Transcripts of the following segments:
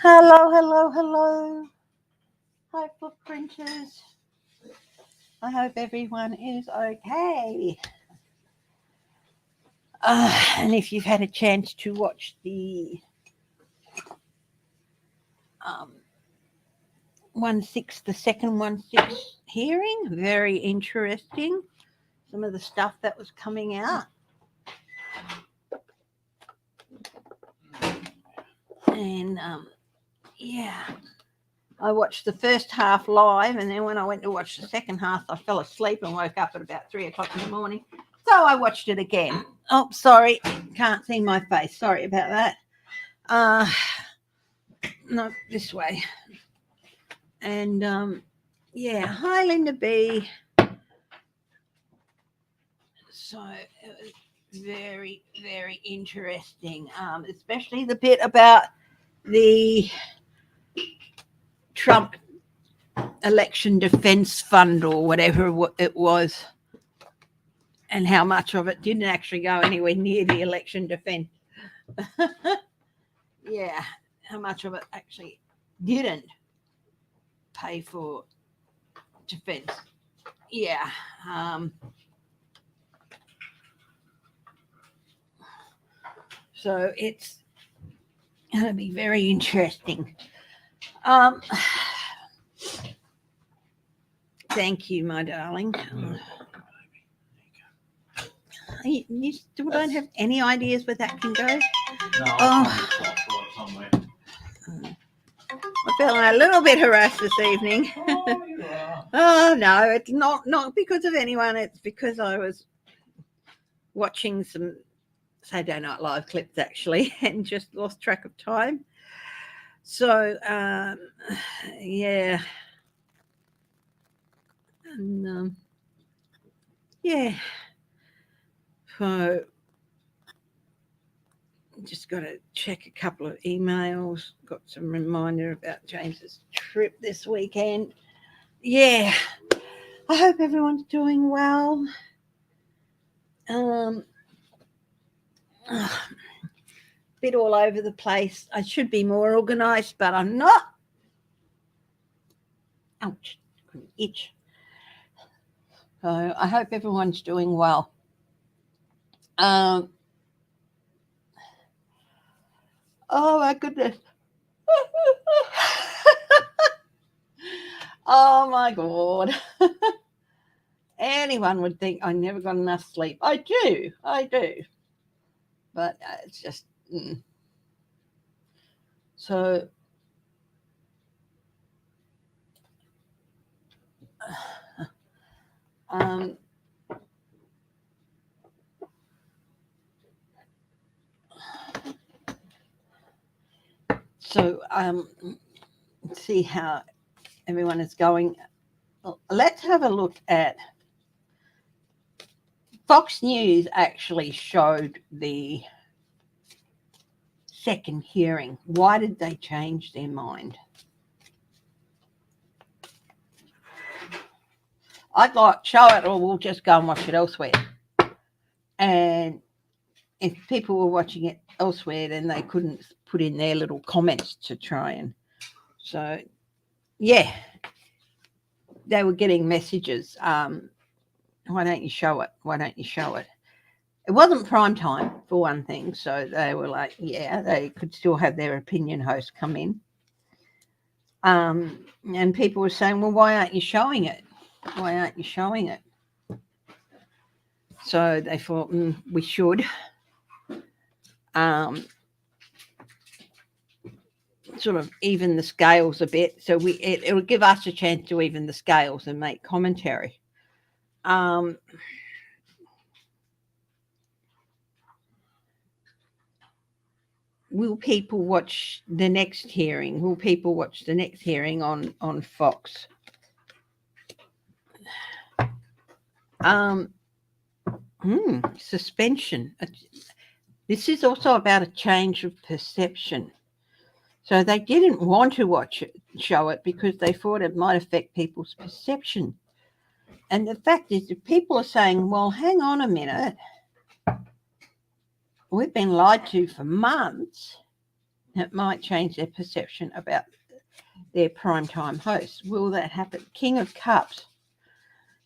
Hello, hello, hello. Hi, footprinters. I hope everyone is okay. And if you've had a chance to watch the um, 1/6, the second 1/6 hearing, very interesting. Some of the stuff that was coming out. And yeah, I watched the first half live, and then when I went to watch the second half, I fell asleep and woke up at about 3 o'clock in the morning. So I watched it again. Oh, sorry, can't see my face. Sorry about that. No, this way. And yeah, hi, Linda B. So it was very, very interesting, especially the bit about the Trump election defense fund or whatever it was, and how much of it didn't actually go anywhere near the election defense. Yeah, how much of it actually didn't pay for defense. Yeah. So it's going to be very interesting. Thank you, my darling. You still don't have any ideas where that can go? No, Oh. I'm feeling a little bit harassed this evening. Oh, you are. Oh no, it's not because of anyone. It's because I was watching some Saturday Night Live clips actually, and just lost track of time. So yeah, and yeah. So just got to check a couple of emails. Got some reminder about James's trip this weekend. Yeah, I hope everyone's doing well. Bit all over the place. I should be more organised, but I'm not. Ouch, itch. So I hope everyone's doing well. Oh my goodness. Oh my God. Anyone would think I never got enough sleep. I do. But it's just. So. So see how everyone is going. Let's have a look at Fox News. Actually showed the second hearing. Why did they change their mind? I'd like to show it, or we'll just go and watch it elsewhere. And if people were watching it elsewhere, then they couldn't put in their little comments to try and. So, yeah, they were getting messages. Why don't you show it? Why don't you show it? It wasn't prime time, for one thing. So they were like, yeah, they could still have their opinion host come in. And people were saying, well, why aren't you showing it? Why aren't you showing it? So they thought, we should. Sort of even the scales a bit. So it'll give us a chance to even the scales and make commentary. Will people watch the next hearing? Will people watch the next hearing on Fox? Suspension. This is also about a change of perception. So they didn't want to show it because they thought it might affect people's perception. And the fact is, if people are saying, well, hang on a minute, we've been lied to for months, It might change their perception about their primetime host. Will that happen? King of Cups.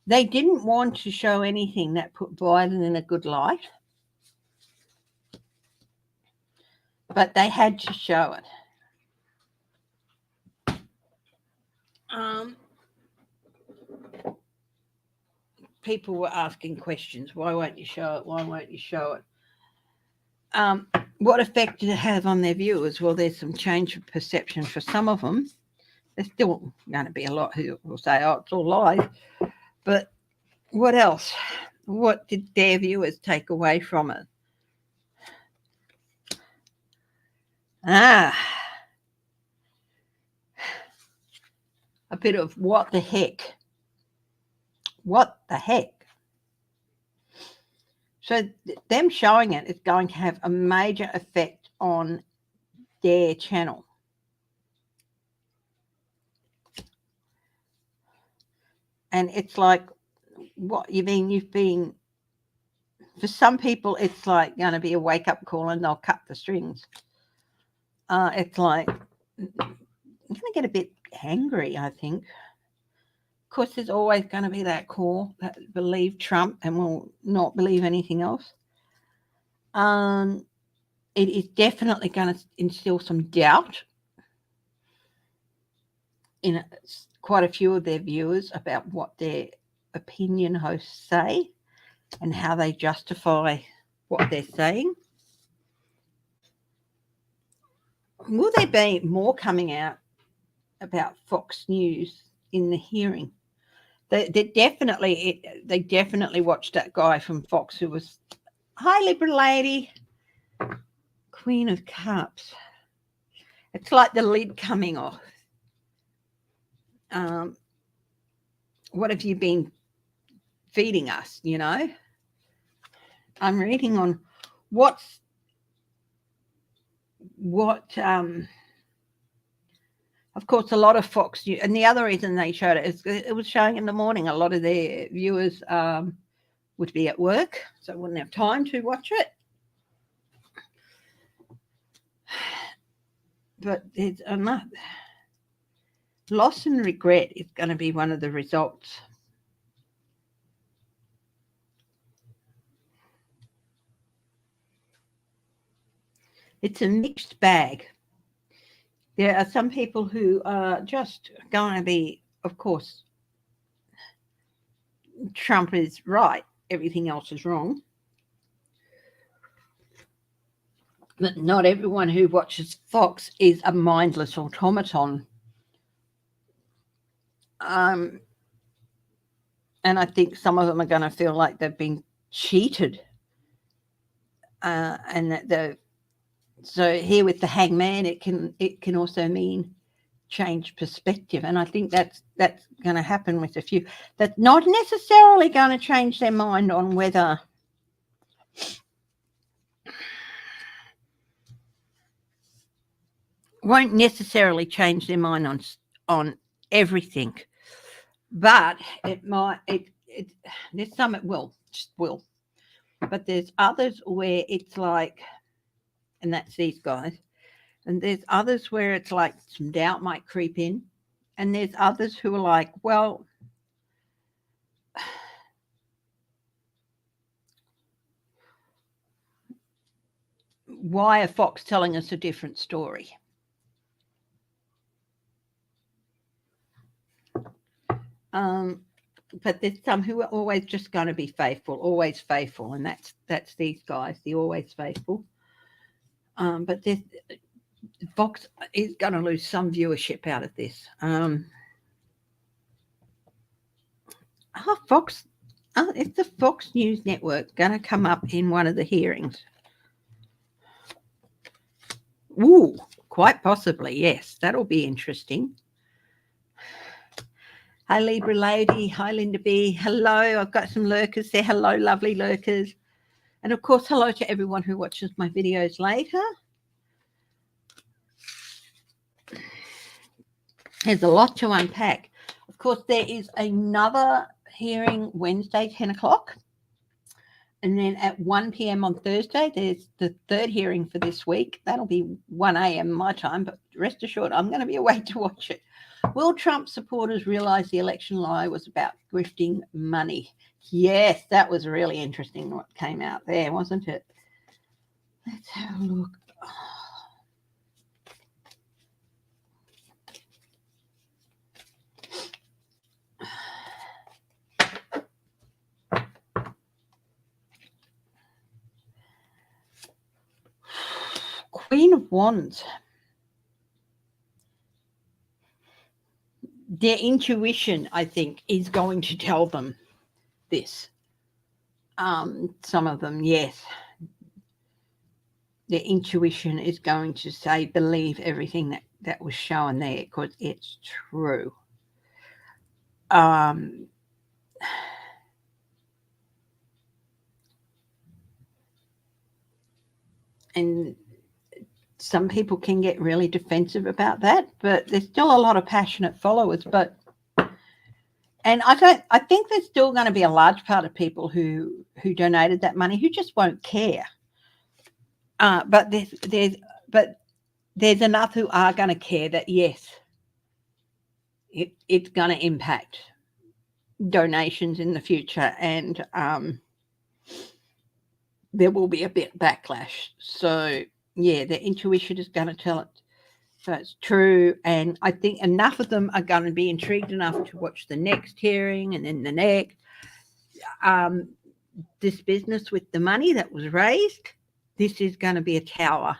They didn't want to show anything that put Biden in a good light, but they had to show it. People were asking questions. Why won't you show it? Why won't you show it? What effect did it have on their viewers? Well, there's some change of perception for some of them. There's still going to be a lot who will say, oh, it's all lies. But what else? What did their viewers take away from it? A bit of what the heck. What the heck? So them showing it is going to have a major effect on their channel. And it's like, what you mean? You've been, for some people, it's like going to be a wake-up call and they'll cut the strings. It's like, I'm going to get a bit angry, I think. Of course, there's always going to be that core that believe Trump and will not believe anything else. It is definitely going to instill some doubt in quite a few of their viewers about what their opinion hosts say and how they justify what they're saying. Will there be more coming out about Fox News in the hearing? They definitely watched that guy from Fox who was, hi, Liberal lady, Queen of Cups. It's like the lid coming off. What have you been feeding us, you know? I'm reading on what of course, a lot of Fox News, and the other reason they showed it is it was showing in the morning. A lot of their viewers would be at work, so wouldn't have time to watch it. But there's another. Loss and regret is going to be one of the results. It's a mixed bag. There are some people who are just going to be, of course, Trump is right, everything else is wrong. But not everyone who watches Fox is a mindless automaton. And I think some of them are going to feel like they've been cheated. And that so here with the hangman, it can also mean change perspective. And I think that's going to happen with a few. That's not necessarily going to change their mind on whether won't necessarily change their mind on everything, but it might. There's some it will, but there's others where it's like, and that's these guys, and there's others where it's like some doubt might creep in, and there's others who are like, well, why are Fox telling us a different story? But there's some who are always just going to be faithful, and that's these guys, the always faithful. But Fox is going to lose some viewership out of this. Fox, is the Fox News Network going to come up in one of the hearings? Ooh, quite possibly, yes. That'll be interesting. Hi, Libra Lady. Hi, Linda B. Hello. I've got some lurkers there. Hello, lovely lurkers. And, of course, hello to everyone who watches my videos later. There's a lot to unpack. Of course, there is another hearing Wednesday, 10 o'clock. And then at 1 p.m. on Thursday, there's the third hearing for this week. That'll be 1 a.m. my time, but rest assured, I'm going to be awake to watch it. Will Trump supporters realize the election lie was about grifting money? Yes, that was really interesting what came out there, wasn't it? Let's have a look. Queen of Wands. Their intuition, I think, is going to tell them this. Some of them, yes. Their intuition is going to say, believe everything that was shown there because it's true. And some people can get really defensive about that, but there's still a lot of passionate followers. And I think there's still going to be a large part of people who donated that money who just won't care. But there's enough who are going to care that yes, it's going to impact donations in the future, and there will be a bit backlash. So yeah, their intuition is going to tell it. So it's true. And I think enough of them are going to be intrigued enough to watch the next hearing and then the next. This business with the money that was raised, this is going to be a tower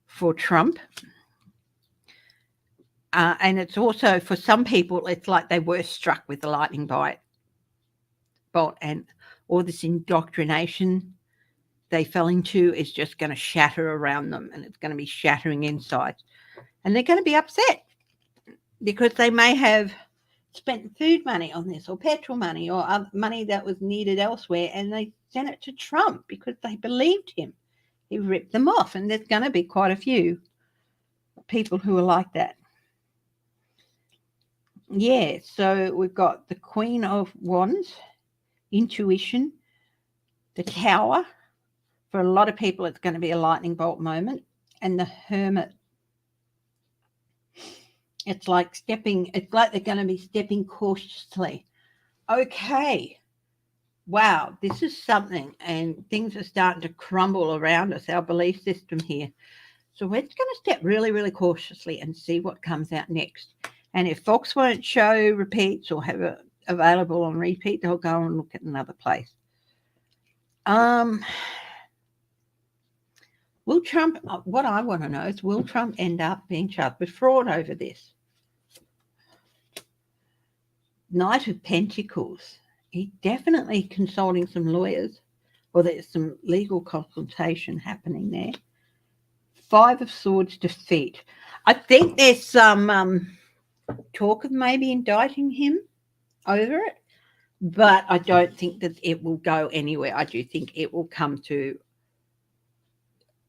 for Trump. And it's also, for some people, it's like they were struck with the lightning bolt, and all this indoctrination they fell into is just going to shatter around them, and it's going to be shattering inside. And they're going to be upset because they may have spent food money on this, or petrol money, or other money that was needed elsewhere, and they sent it to Trump because they believed him. He ripped them off, and there's going to be quite a few people who are like that. Yeah, so we've got the Queen of Wands, intuition, the Tower. For a lot of people, it's going to be a lightning bolt moment. And the Hermit. It's like they're going to be stepping cautiously. Okay. Wow, this is something. And things are starting to crumble around us, our belief system here. So we're going to step really, really cautiously and see what comes out next. And if Fox won't show repeats or have it available on repeat, they'll go and look at another place. Will Trump, what I want to know is, will Trump end up being charged with fraud over this? Knight of Pentacles. He's definitely consulting some lawyers, or there's some legal consultation happening there. Five of Swords, defeat. I think there's some talk of maybe indicting him over it, but I don't think that it will go anywhere. I do think it will come to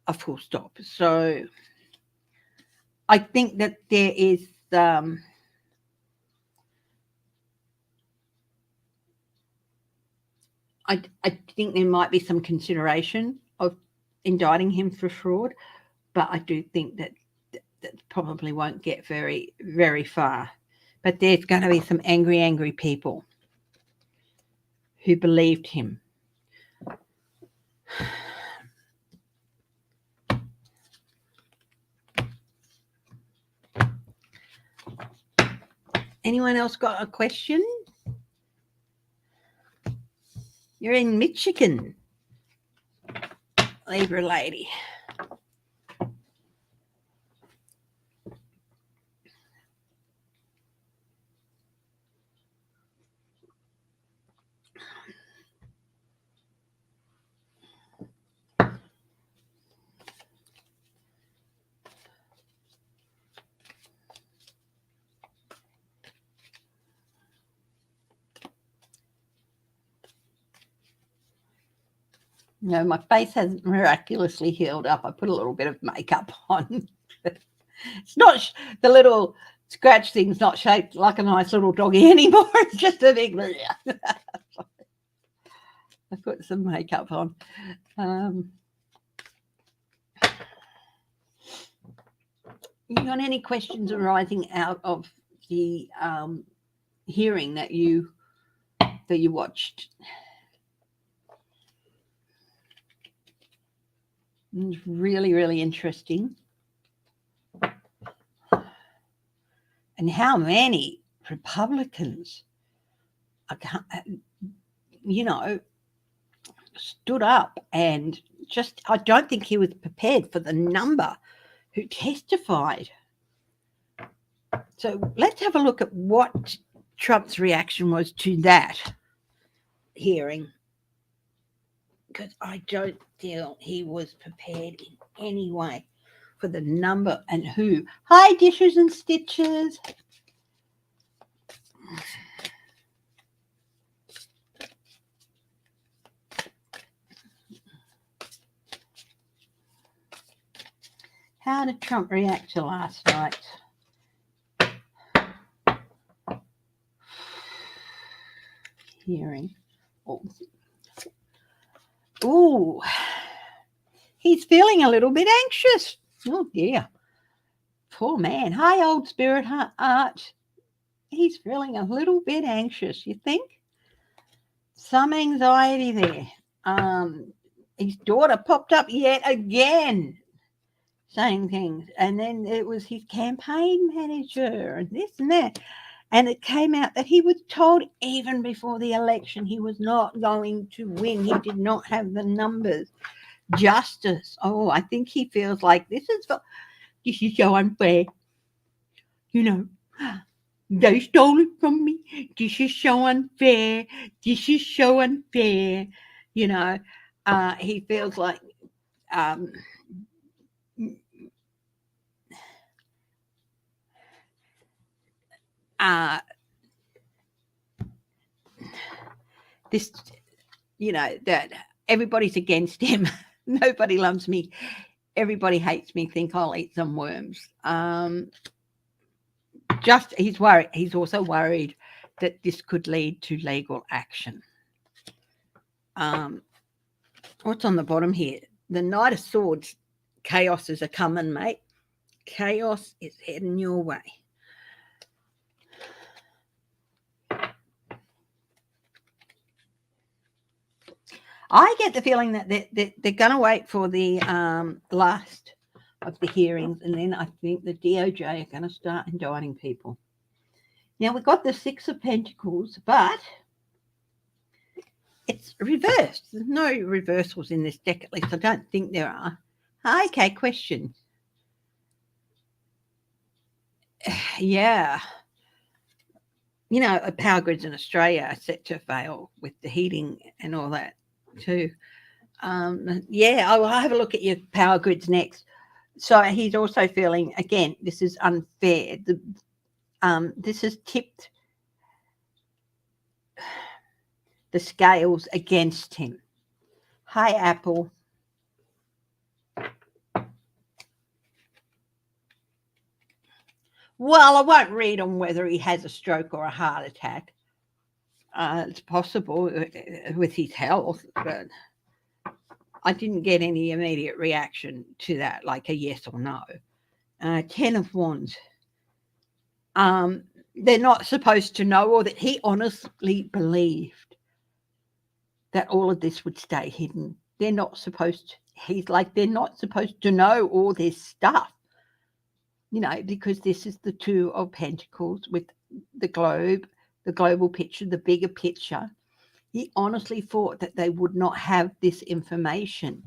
a full stop. So I think that there is I think there might be some consideration of indicting him for fraud, but I do think that probably won't get very, very far. But there's going to be some angry people who believed him. Anyone else got a question? You're in Michigan, Libra lady. No, my face hasn't miraculously healed up. I put a little bit of makeup on. It's not the little scratch thing's not shaped like a nice little doggy anymore. It's just a big. I put some makeup on. You got any questions arising out of the hearing that you watched? It's really, really interesting. And how many Republicans, stood up and just, I don't think he was prepared for the number who testified. So let's have a look at what Trump's reaction was to that hearing, because I don't feel he was prepared in any way for the number and who. Hi, Dishes and Stitches. How did Trump react to last night? Hearing. Oh, he's feeling a little bit anxious. Oh, dear. Poor man. Hi, old spirit Art. He's feeling a little bit anxious, you think? Some anxiety there. His daughter popped up yet again saying things. And then it was his campaign manager and this and that. And it came out that he was told even before the election he was not going to win. He did not have the numbers. Justice. Oh, I think he feels like this is so unfair. They stole it from me. This is so unfair. This is so unfair. He feels like this, that everybody's against him. Nobody loves me. Everybody hates me. Think I'll eat some worms. He's worried. He's also worried that this could lead to legal action. What's on the bottom here? The Knight of Swords. Chaos is a coming, mate. Chaos is heading your way. I get the feeling that they're going to wait for the last of the hearings, and then I think the DOJ are going to start indicting people. Now, we've got the Six of Pentacles, but it's reversed. There's no reversals in this deck, at least I don't think there are. Okay, question. Yeah. Power grids in Australia are set to fail with the heating and all that too. I will have a look at your power grids next. So he's also feeling, again, this is unfair. This has tipped the scales against him. Hi, Apple. Well, I won't read on whether he has a stroke or a heart attack. It's possible with his health, but I didn't get any immediate reaction to that, like a yes or no. 10 of Wands. They're not supposed to know, or that he honestly believed that all of this would stay hidden. They're not supposed to. He's like, they're not supposed to know all this stuff, because this is the Two of Pentacles with the globe, the global picture, the bigger picture. He honestly thought that they would not have this information.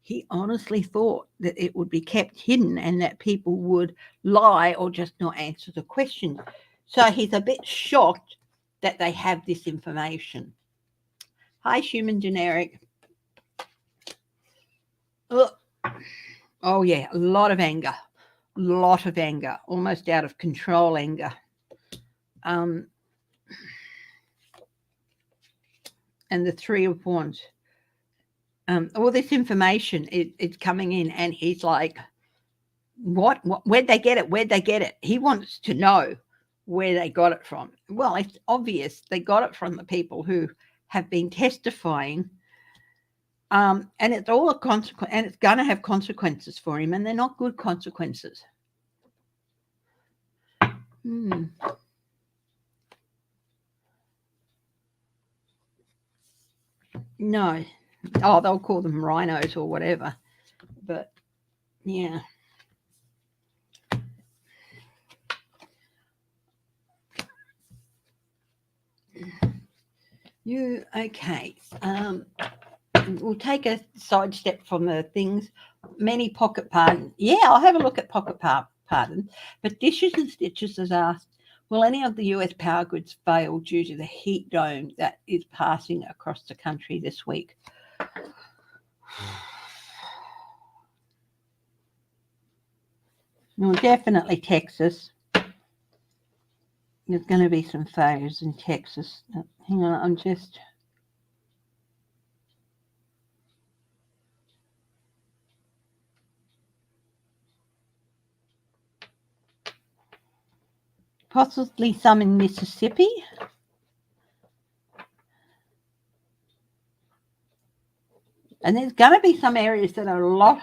He honestly thought that it would be kept hidden and that people would lie or just not answer the questions. So he's a bit shocked that they have this information. Hi, Human Generic. Oh, yeah, a lot of anger. Almost out of control anger. And the Three of Wands. All this information, it's coming in, and he's like, what? Where'd they get it? He wants to know where they got it from. Well, it's obvious they got it from the people who have been testifying, and it's all a consequence, and it's going to have consequences for him, and they're not good consequences. No. Oh, they'll call them rhinos or whatever. But, yeah. Okay. We'll take a sidestep from the things. Many pocket pardons. Yeah, I'll have a look at pocket pardons. But Dishes and Stitches has asked, will any of the US power grids fail due to the heat dome that is passing across the country this week? Well, definitely Texas. There's going to be some failures in Texas. Hang on, I'm just... Possibly some in Mississippi. And there's going to be some areas that are a lot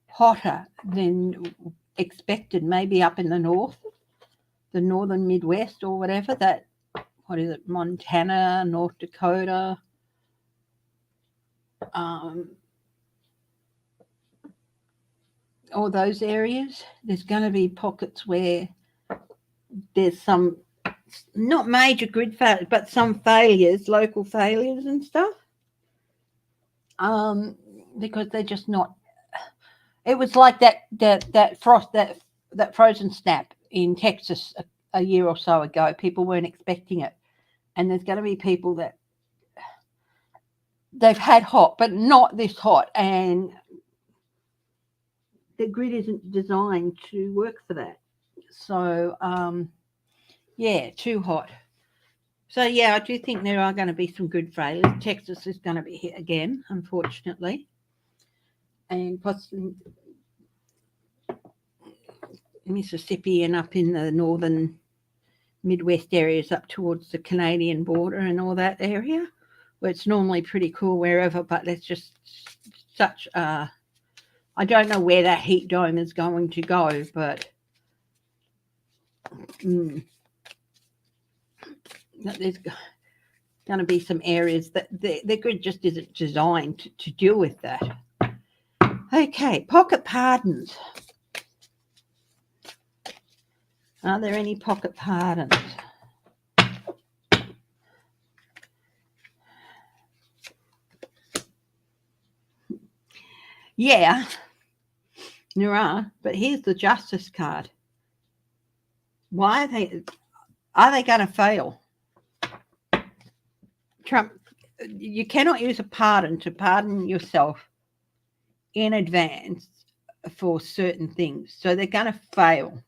hotter than expected, maybe up in the north, the northern Midwest or whatever, that, what is it, Montana, North Dakota, all those areas. There's going to be pockets where there's some, not major grid failures, but some failures, local failures and stuff, because they're just not. It was like that frost, that frozen snap in Texas a year or so ago. People weren't expecting it, and there's going to be people that they've had hot, but not this hot, and the grid isn't designed to work for that. So, yeah, too hot. So, yeah, I do think there are going to be some grid failures. Texas is going to be hit again, unfortunately, and possibly Mississippi and up in the northern Midwest areas up towards the Canadian border and all that area, where it's normally pretty cool wherever, but there's just such I don't know where that heat dome is going to go, but there's going to be some areas that the grid just isn't designed to deal with that. Okay, pocket pardons. Are there any pocket pardons? Yeah, there are, but here's the justice card. Why are they going to fail? Trump, you cannot use a pardon to pardon yourself in advance for certain things, so they're going to fail.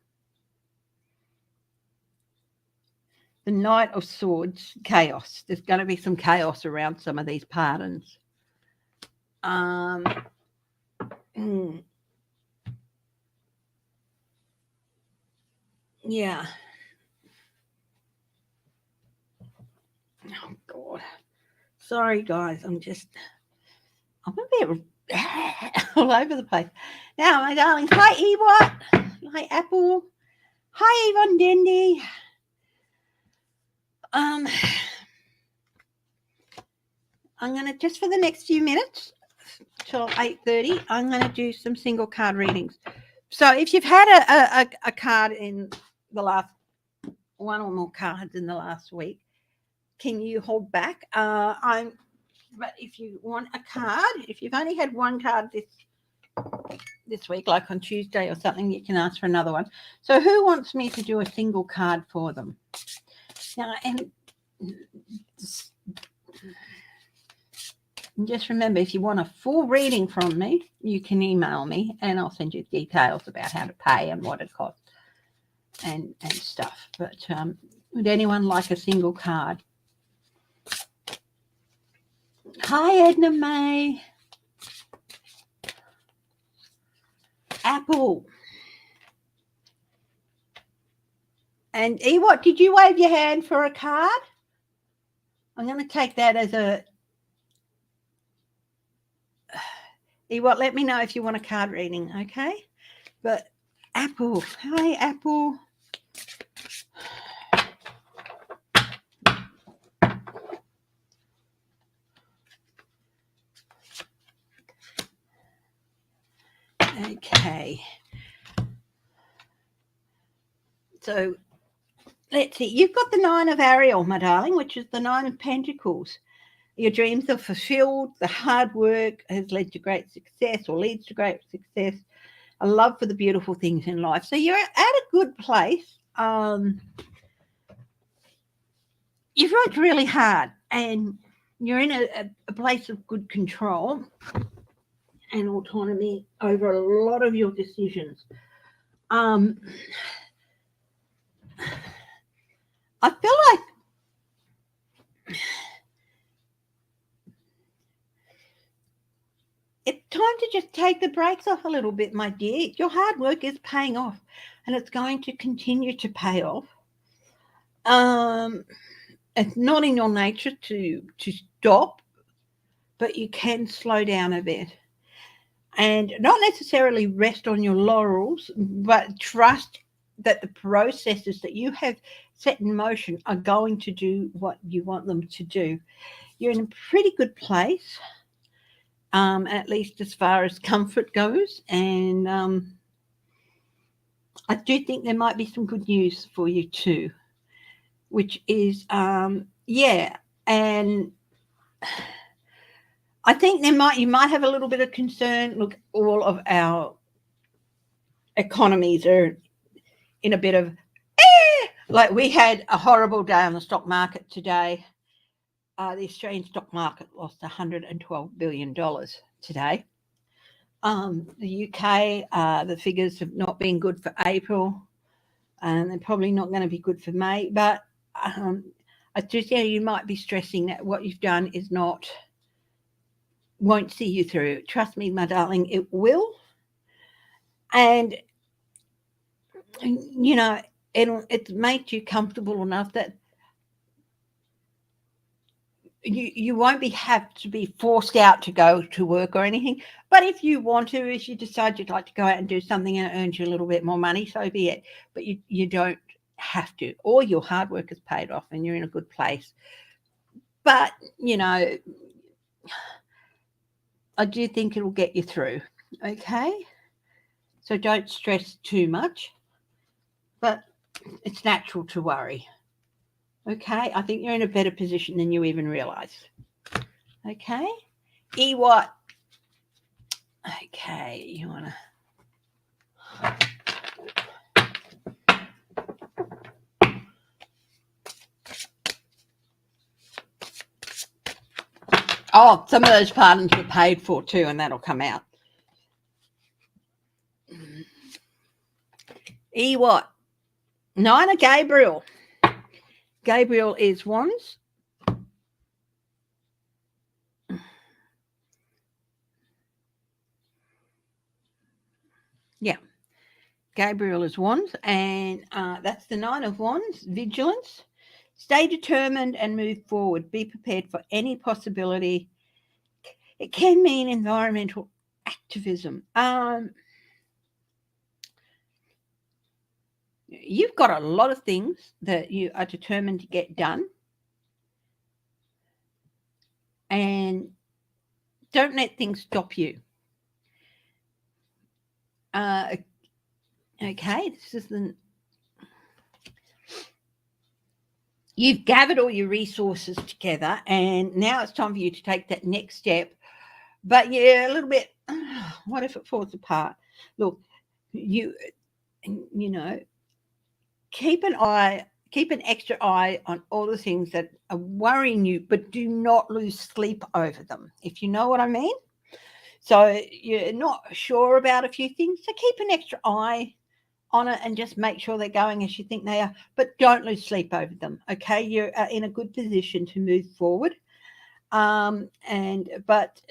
The Knight of Swords, chaos. There's going to be some chaos around some of these pardons. Yeah. Oh, God. Sorry, guys. I'm a bit all over the place. Now, my darlings. Hi, Ewart. Hi, Apple. Hi, Yvonne Dendy. I'm going to, just for the next few minutes, till 8:30, I'm going to do some single card readings. So if you've had a card in the last, one or more cards in the last week, can you hold back? But if you want a card, if you've only had one card this week, like on Tuesday or something, you can ask for another one. So who wants me to do a single card for them? Now, and just remember, if you want a full reading from me, you can email me and I'll send you details about how to pay and what it costs and stuff. But would anyone like a single card? Hi, Edna May. Apple. And Ewart, did you wave your hand for a card? I'm going to take that as a. What? Let me know if you want a card reading, okay? But Apple, hi Apple. Okay. So let's see. You've got the 9 of Ariel, my darling, which is the 9 of Pentacles. Your dreams are fulfilled. The hard work has led to great success or leads to great success. A love for the beautiful things in life. So you're at a good place. You've worked really hard and you're in a place of good control and autonomy over a lot of your decisions. I feel like it's time to just take the brakes off a little bit, my dear. Your hard work is paying off and it's going to continue to pay off. It's not in your nature to stop, but you can slow down a bit. And not necessarily rest on your laurels, but trust that the processes that you have set in motion are going to do what you want them to do. You're in a pretty good place, at least as far as comfort goes. And I do think there might be some good news for you too, which is, yeah, and I think you might have a little bit of concern. Look, all of our economies are in a bit of like we had a horrible day on the stock market today. The Australian stock market lost $112 billion today. The UK, the figures have not been good for April, and they're probably not going to be good for May. But I do think you might be stressing that what you've done won't see you through. Trust me, my darling, it will. And you know, it's made you comfortable enough that you won't have to be forced out to go to work or anything. But if you want to, if you decide you'd like to go out and do something and it earns you a little bit more money, so be it. But you don't have to. All your hard work is paid off and you're in a good place. But, you know, I do think it'll get you through, okay? So don't stress too much. But it's natural to worry. Okay, I think you're in a better position than you even realize. Okay, what? Okay, you want to. Oh, some of those pardons were paid for too, and that'll come out. What? 9 of Gabriel. Gabriel is wands. Yeah. Gabriel is wands, and that's the 9 of wands, vigilance. Stay determined and move forward. Be prepared for any possibility. It can mean environmental activism. You've got a lot of things that you are determined to get done. And don't let things stop you. Okay, this is you've gathered all your resources together and now it's time for you to take that next step. But you're a little bit, what if it falls apart? Look, you know, keep an extra eye on all the things that are worrying you, but do not lose sleep over them, if you know what I mean. So you're not sure about a few things, so keep an extra eye on it and just make sure they're going as you think they are, but don't lose sleep over them, okay? You're in a good position to move forward. But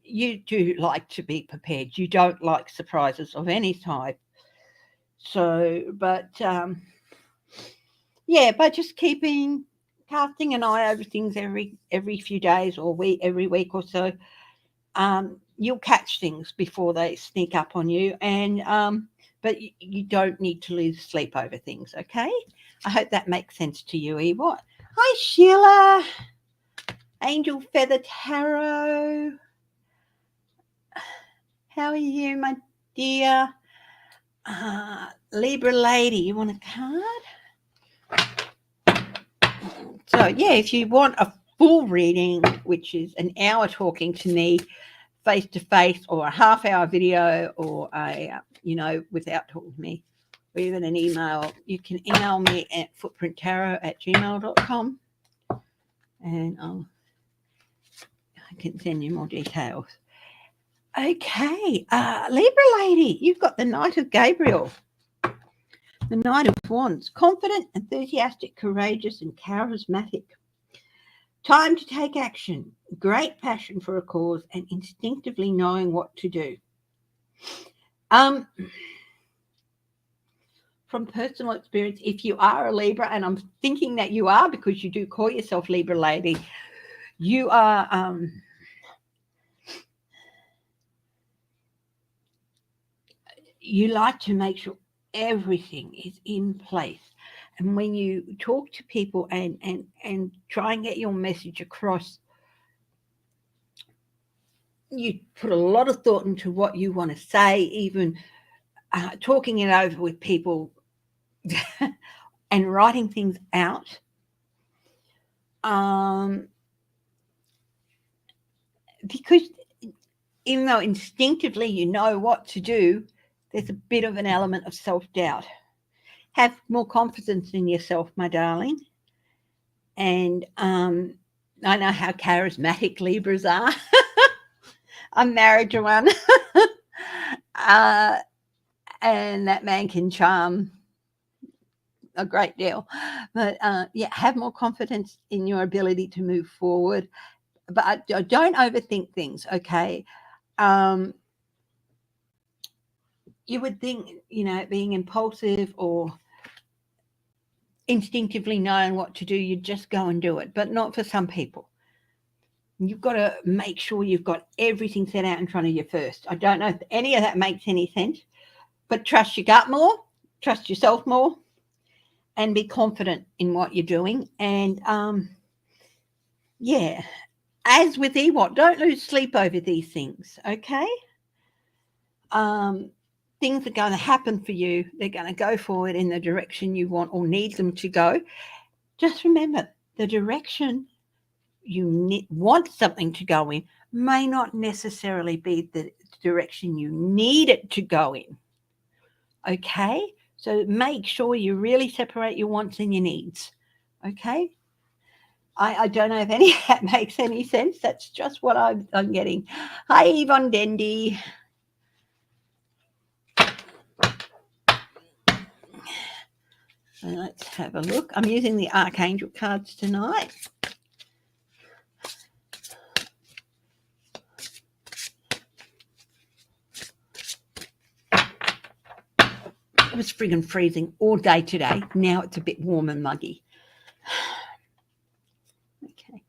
you do like to be prepared. You don't like surprises of any type. So, but yeah, but just keeping casting an eye over things every few days or every week or so, you'll catch things before they sneak up on you. And but you don't need to lose sleep over things. Okay, I hope that makes sense to you, Eva. Hi, Sheila. Angel Feather Tarot. How are you, my dear? Libra lady, you want a card? So, yeah, if you want a full reading, which is an hour talking to me face-to-face, or a half-hour video, or without talking to me, or even an email, you can email me at footprinttarot@gmail.com, and I can send you more details. Okay, Libra lady, you've got the Knight of Gabriel, the Knight of Wands, confident, enthusiastic, courageous, and charismatic. Time to take action, great passion for a cause, and instinctively knowing what to do. From personal experience, if you are a Libra, and I'm thinking that you are because you do call yourself Libra lady, you are you like to make sure everything is in place. And when you talk to people and try and get your message across, you put a lot of thought into what you want to say, even talking it over with people and writing things out. Because even though instinctively you know what to do, there's a bit of an element of self-doubt. Have more confidence in yourself, my darling. And I know how charismatic Libras are. I'm married to one. And that man can charm a great deal. But have more confidence in your ability to move forward. But don't overthink things, okay? You would think, being impulsive or instinctively knowing what to do, you just go and do it, but not for some people. You've got to make sure you've got everything set out in front of you first. I don't know if any of that makes any sense, but trust your gut more, trust yourself more, and be confident in what you're doing. And as with EWOT, don't lose sleep over these things, okay? Things are going to happen for you. They're going to go forward in the direction you want or need them to go. Just remember, the direction you want something to go in may not necessarily be the direction you need it to go in. Okay? So make sure you really separate your wants and your needs. Okay? I don't know if any of that makes any sense. That's just what I'm getting. Hi, Yvonne Dendy. So let's have a look. I'm using the Archangel cards tonight. It was friggin' freezing all day today. Now it's a bit warm and muggy. Okay,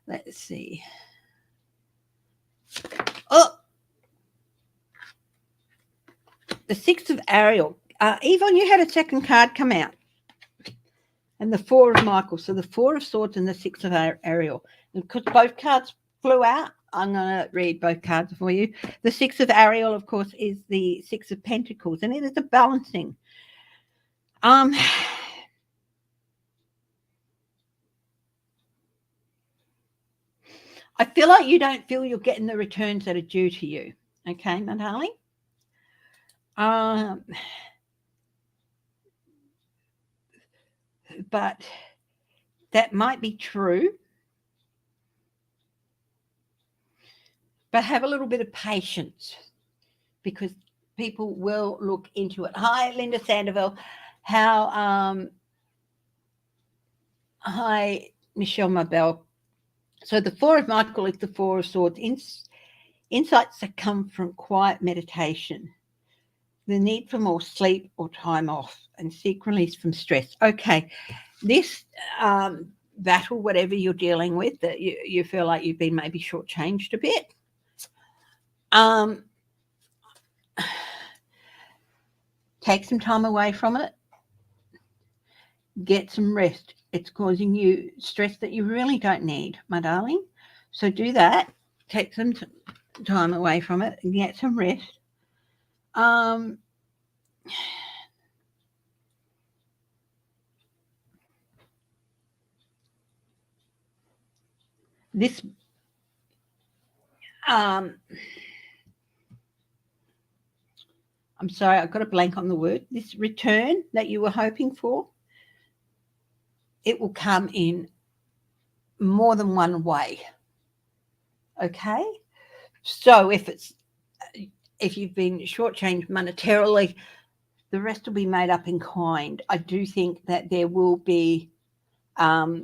let's see. Oh, the Six of Ariel. Yvonne, you had a second card come out. And the Four of Michael. So the Four of Swords and the Six of Ariel. And because both cards flew out, I'm going to read both cards for you. The Six of Ariel, of course, is the Six of Pentacles. And it is a balancing. I feel like you don't feel you're getting the returns that are due to you. Okay, my darling? But that might be true. But have a little bit of patience because people will look into it. Hi, Linda Sandoval. Hi, Michelle Mabel. So the Four of Michael is the Four of Swords. Insights that come from quiet meditation. The need for more sleep or time off, and seek release from stress. Okay, this battle whatever you're dealing with, that you feel like you've been maybe shortchanged a bit. Take some time away from it. Get some rest. It's causing you stress that you really don't need, my darling. So do that. Take some time away from it and get some rest. This I'm sorry, I've got a blank on the word. This return that you were hoping for, it will come in more than one way. Okay? So if you've been shortchanged monetarily, the rest will be made up in kind. I do think that there will be a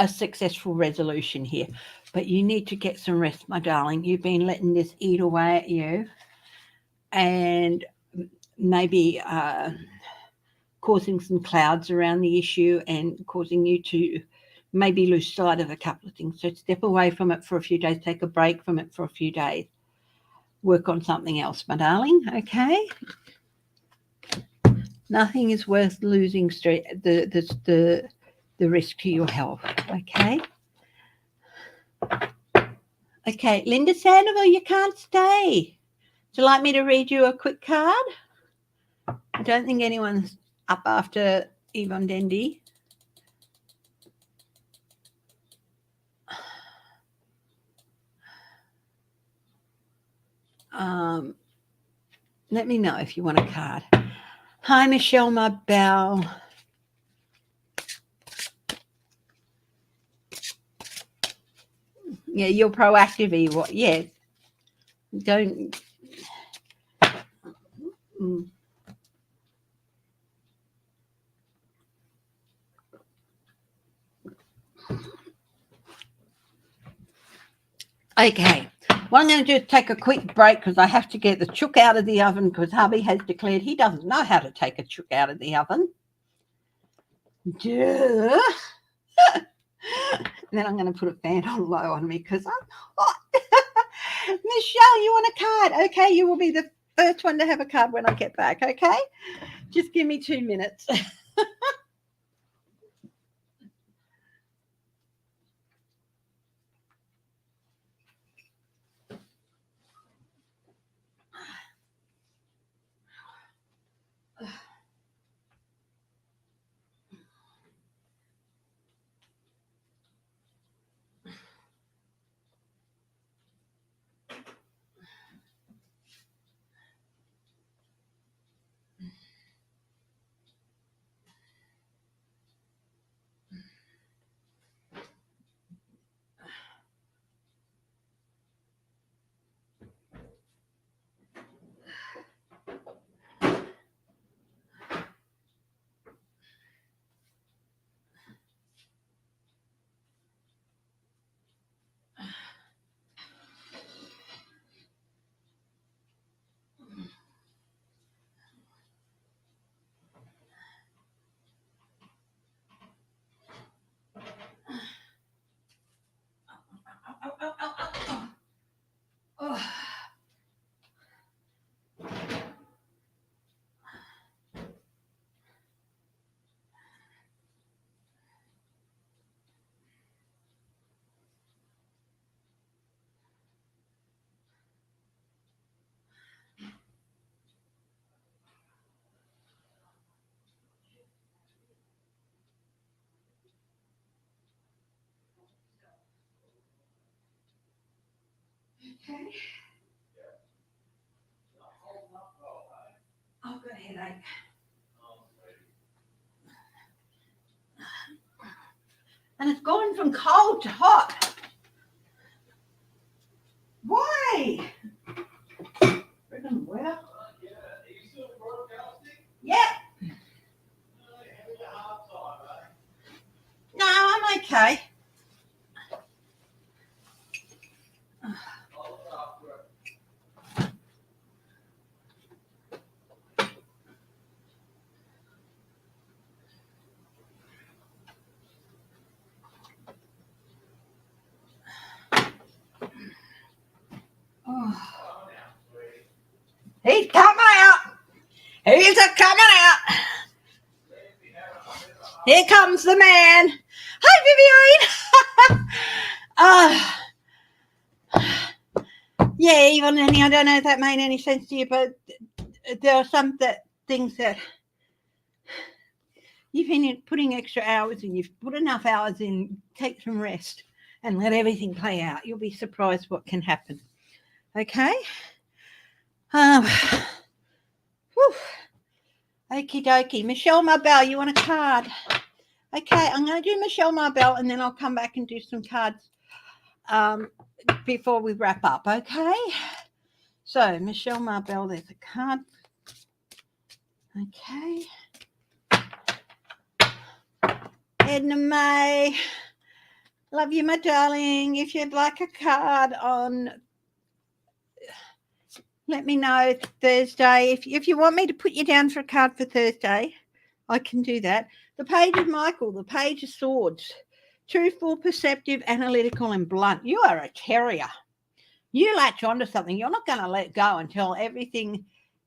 successful resolution here, but you need to get some rest, my darling. You've been letting this eat away at you and maybe causing some clouds around the issue and causing you to maybe lose sight of a couple of things. So step away from it for a few days, take a break from it for a few days, work on something else, my darling. Okay? Nothing is worth losing the risk to your health. Okay? Okay, Linda Sandoval, you can't stay. Would you like me to read you a quick card? I don't think anyone's up after Yvonne Dendy. Let me know if you want a card. Hi, Michelle Mabel. Yeah, you're proactive, Eva. Yeah. Don't. Okay. What I'm going to do is take a quick break because I have to get the chook out of the oven because hubby has declared he doesn't know how to take a chook out of the oven. Duh. And then I'm going to put a fan on low on me because I'm hot. Michelle, you want a card? Okay, you will be the first one to have a card when I get back, okay? Just give me 2 minutes. Okay. I've got a headache. And it's gone from cold to hot. Why? Friggin' weather. Yep. No, I'm okay. He's coming out. He's a coming out. Here comes the man. Hi, Vivian. Yeah, even I don't know if that made any sense to you, but there are some things that you've been putting extra hours in. You've put enough hours in. Take some rest and let everything play out. You'll be surprised what can happen. Okay. Okie dokie. Michelle Marbell, you want a card? Okay, I'm going to do Michelle Marbell and then I'll come back and do some cards before we wrap up, okay? So, Michelle Marbell, there's a card. Okay. Edna May, love you, my darling. If you'd like a card on, let me know Thursday. If you want me to put you down for a card for Thursday, I can do that. The Page of Michael, the Page of Swords. Truthful, perceptive, analytical, and blunt. You are a terrier. You latch onto something. You're not going to let go until everything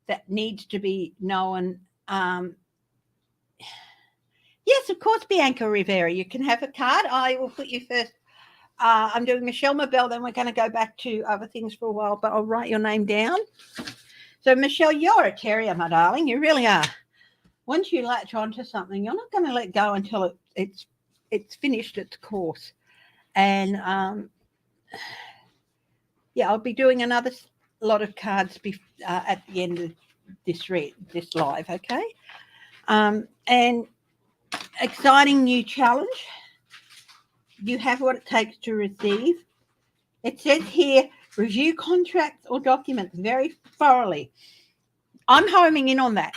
that needs to be known. Yes, of course, Bianca Rivera. You can have a card. I will put you first. I'm doing Michelle Marbell, then we're going to go back to other things for a while, but I'll write your name down. So, Michelle, you're a terrier, my darling. You really are. Once you latch onto something, you're not going to let go until it's finished its course. And, yeah, I'll be doing another lot of cards at the end of this live, okay? And exciting new challenge. You have what it takes to receive. It says here, review contracts or documents very thoroughly. I'm homing in on that.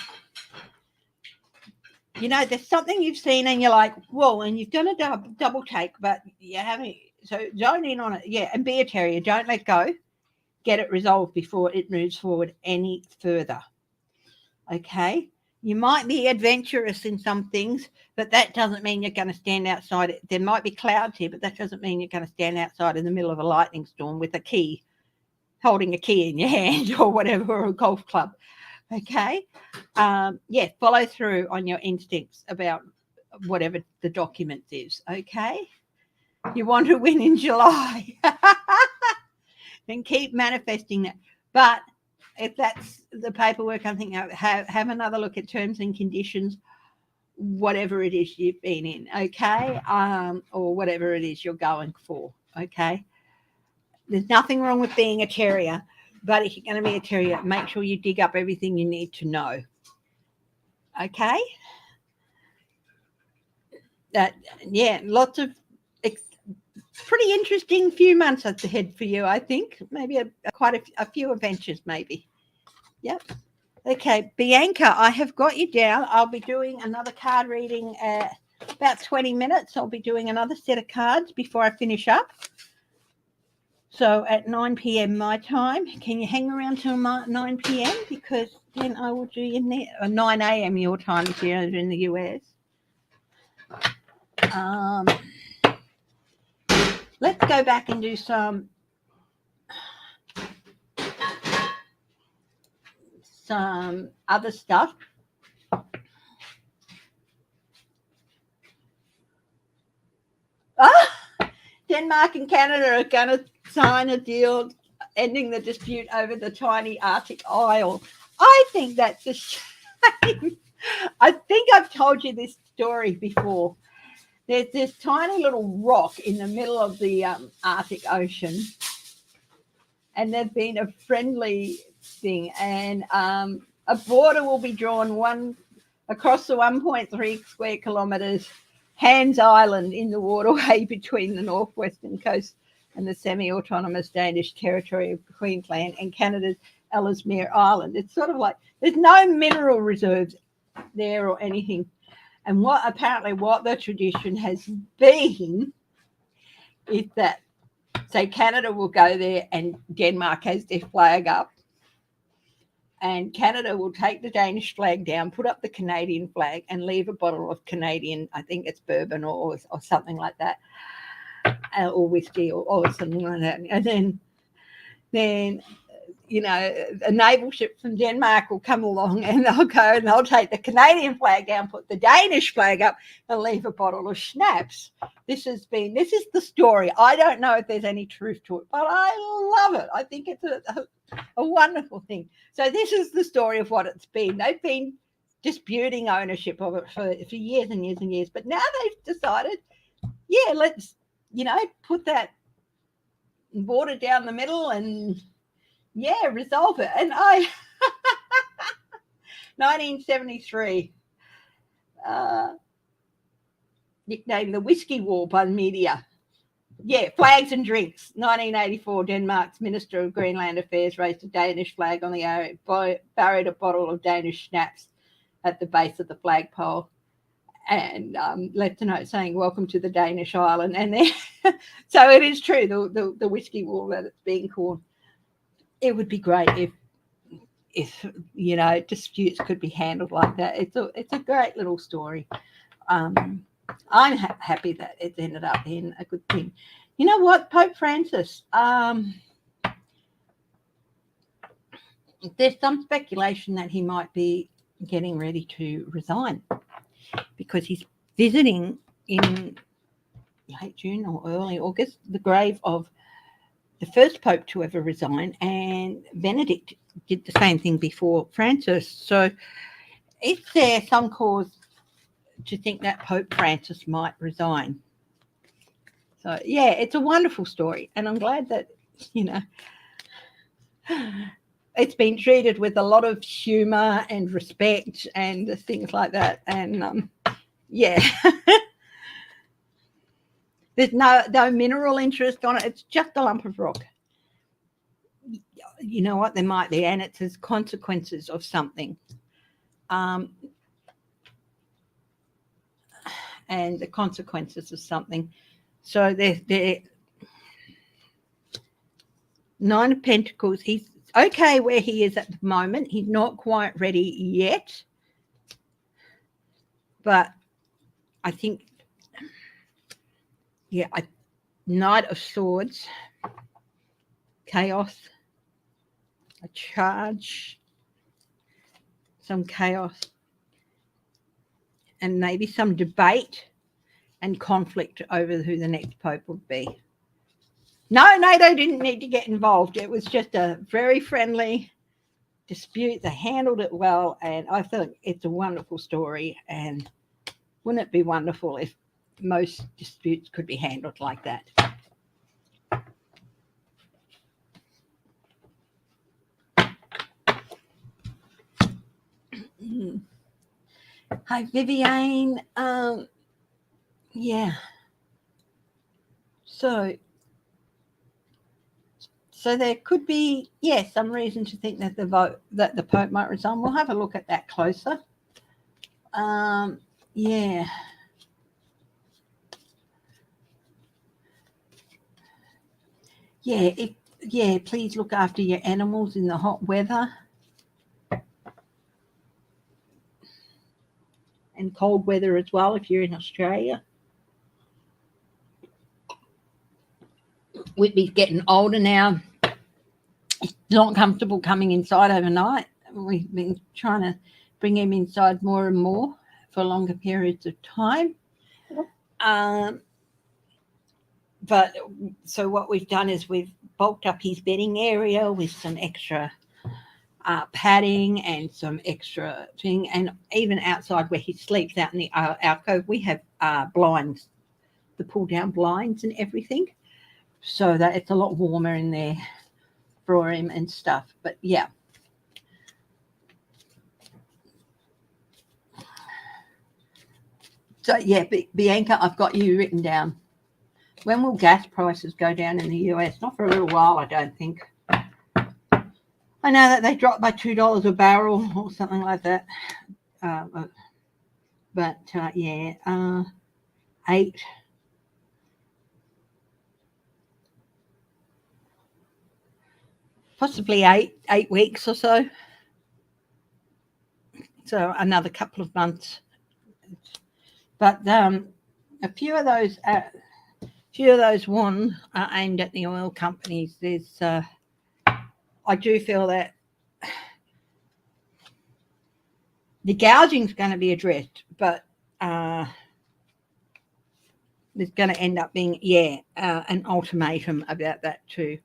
You know, there's something you've seen and you're like, whoa, and you've done a double take, but you haven't. So zone in on it. Yeah, and be a terrier. Don't let go. Get it resolved before it moves forward any further. Okay? You might be adventurous in some things, but that doesn't mean you're going to stand outside. There might be clouds here, but that doesn't mean you're going to stand outside in the middle of a lightning storm with a key, holding a key in your hand or whatever, or a golf club. Okay? Yeah, follow through on your instincts about whatever the document is. Okay? You want to win in July. And keep manifesting that. But if that's the paperwork, I'm thinking have another look at terms and conditions, whatever it is you've been in, okay? Or whatever it is you're going for, okay? There's nothing wrong with being a terrier, but if you're going to be a terrier, make sure you dig up everything you need to know, okay? Yeah, lots of pretty interesting few months ahead for you, I think. Maybe quite a few adventures, maybe. Yep. Okay, Bianca, I have got you down. I'll be doing another card reading at about 20 minutes. I'll be doing another set of cards before I finish up. So at 9 p.m. my time. Can you hang around till 9 p.m.? Because then I will do you 9 a.m. your time if you're in the US. Let's go back and do some other stuff. Denmark and Canada are going to sign a deal ending the dispute over the tiny Arctic isle. I think that's a shame. I think I've told you this story before. There's this tiny little rock in the middle of the Arctic Ocean, and there's been a friendly thing, and a border will be drawn across the 1.3 square kilometres Hans Island in the waterway between the northwestern coast and the semi-autonomous Danish territory of Queensland and Canada's Ellesmere Island. It's sort of like there's no mineral reserves there or anything. And what the tradition has been is that, say, Canada will go there and Denmark has their flag up, and Canada will take the Danish flag down, put up the Canadian flag, and leave a bottle of Canadian, I think it's bourbon or something like that, or whiskey or something like that. And then a naval ship from Denmark will come along and they'll go and they'll take the Canadian flag down, put the Danish flag up, and leave a bottle of schnapps. This is the story. I don't know if there's any truth to it, but I love it. I think it's a wonderful thing. So this is the story of what it's been. They've been disputing ownership of it for years and years and years, but now they've decided, yeah, let's put that border down the middle and resolve it. And 1973, nicknamed the Whiskey War by the media. Yeah, flags and drinks. 1984, Denmark's Minister of Greenland Affairs raised a Danish flag on the area, buried a bottle of Danish schnapps at the base of the flagpole, and left a note saying, "Welcome to the Danish island." And then, so it is true, the Whiskey War that it's being called. It would be great if disputes could be handled like that. It's a great little story. I'm happy that it ended up being a good thing. You know what, Pope Francis? There's some speculation that he might be getting ready to resign because he's visiting in late June or early August the grave of the first Pope to ever resign, and Benedict did the same thing before Francis. So is there some cause to think that Pope Francis might resign? So, yeah, it's a wonderful story, and I'm glad that, it's been treated with a lot of humour and respect and things like that. And, there's no mineral interest on it. It's just a lump of rock. You know what? There might be, and it's as consequences of something. And the consequences of something. So they're Nine of Pentacles. He's okay where he is at the moment. He's not quite ready yet. But I think, Knight of Swords, chaos, a charge, some chaos, and maybe some debate and conflict over who the next Pope would be. No, they didn't need to get involved. It was just a very friendly dispute. They handled it well, and I think it's a wonderful story. And wouldn't it be wonderful if most disputes could be handled like that? Hi, Viviane. So there could be, some reason to think that the Pope might resign. We'll have a look at that closer. Please look after your animals in the hot weather and cold weather as well if you're in Australia. Whitby's getting older now. It's not comfortable coming inside overnight. We've been trying to bring him inside more and more for longer periods of time. But so what we've done is we've bulked up his bedding area with some extra padding and some extra thing, and even outside where he sleeps out in the alcove, we have blinds, the pull down blinds and everything, so that it's a lot warmer in there for him and stuff. But so Bianca, I've got you written down. When will gas prices go down in the US? Not for a little while, I don't think. I know that they dropped by $2 a barrel or something like that. 8. Possibly 8 weeks or so. So another couple of months. But a few of those ones are aimed at the oil companies. There's I do feel that the gouging is going to be addressed, but there's going to end up being, an ultimatum about that too.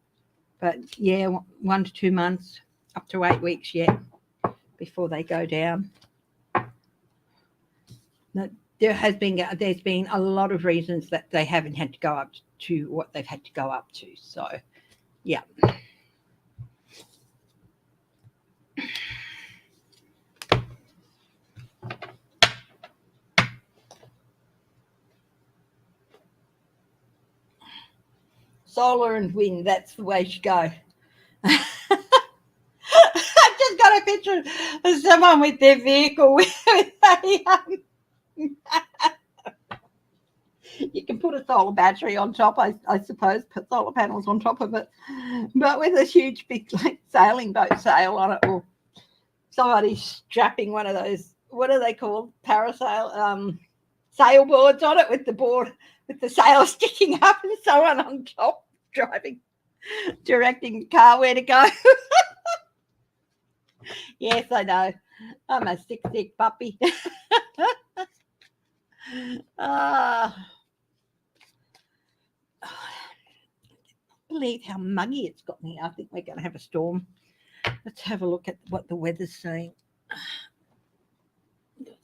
But 1 to 2 months, up to 8 weeks yet before they go down. There's been a lot of reasons that they haven't had to go up to what they've had to go up to. So, yeah. Solar and wind, that's the way you go. I've just got a picture of someone with their vehicle with a you can put a solar battery on top, I suppose, put solar panels on top of it, but with a huge big sailing boat sail on it, or somebody strapping one of those, what are they called, parasail, sailboards on it with the board, with the sail sticking up and someone on top driving, directing the car where to go. Yes, I know. I'm a sick puppy. I believe how muggy it's got me. I think we're going to have a storm. Let's have a look at what the weather's saying.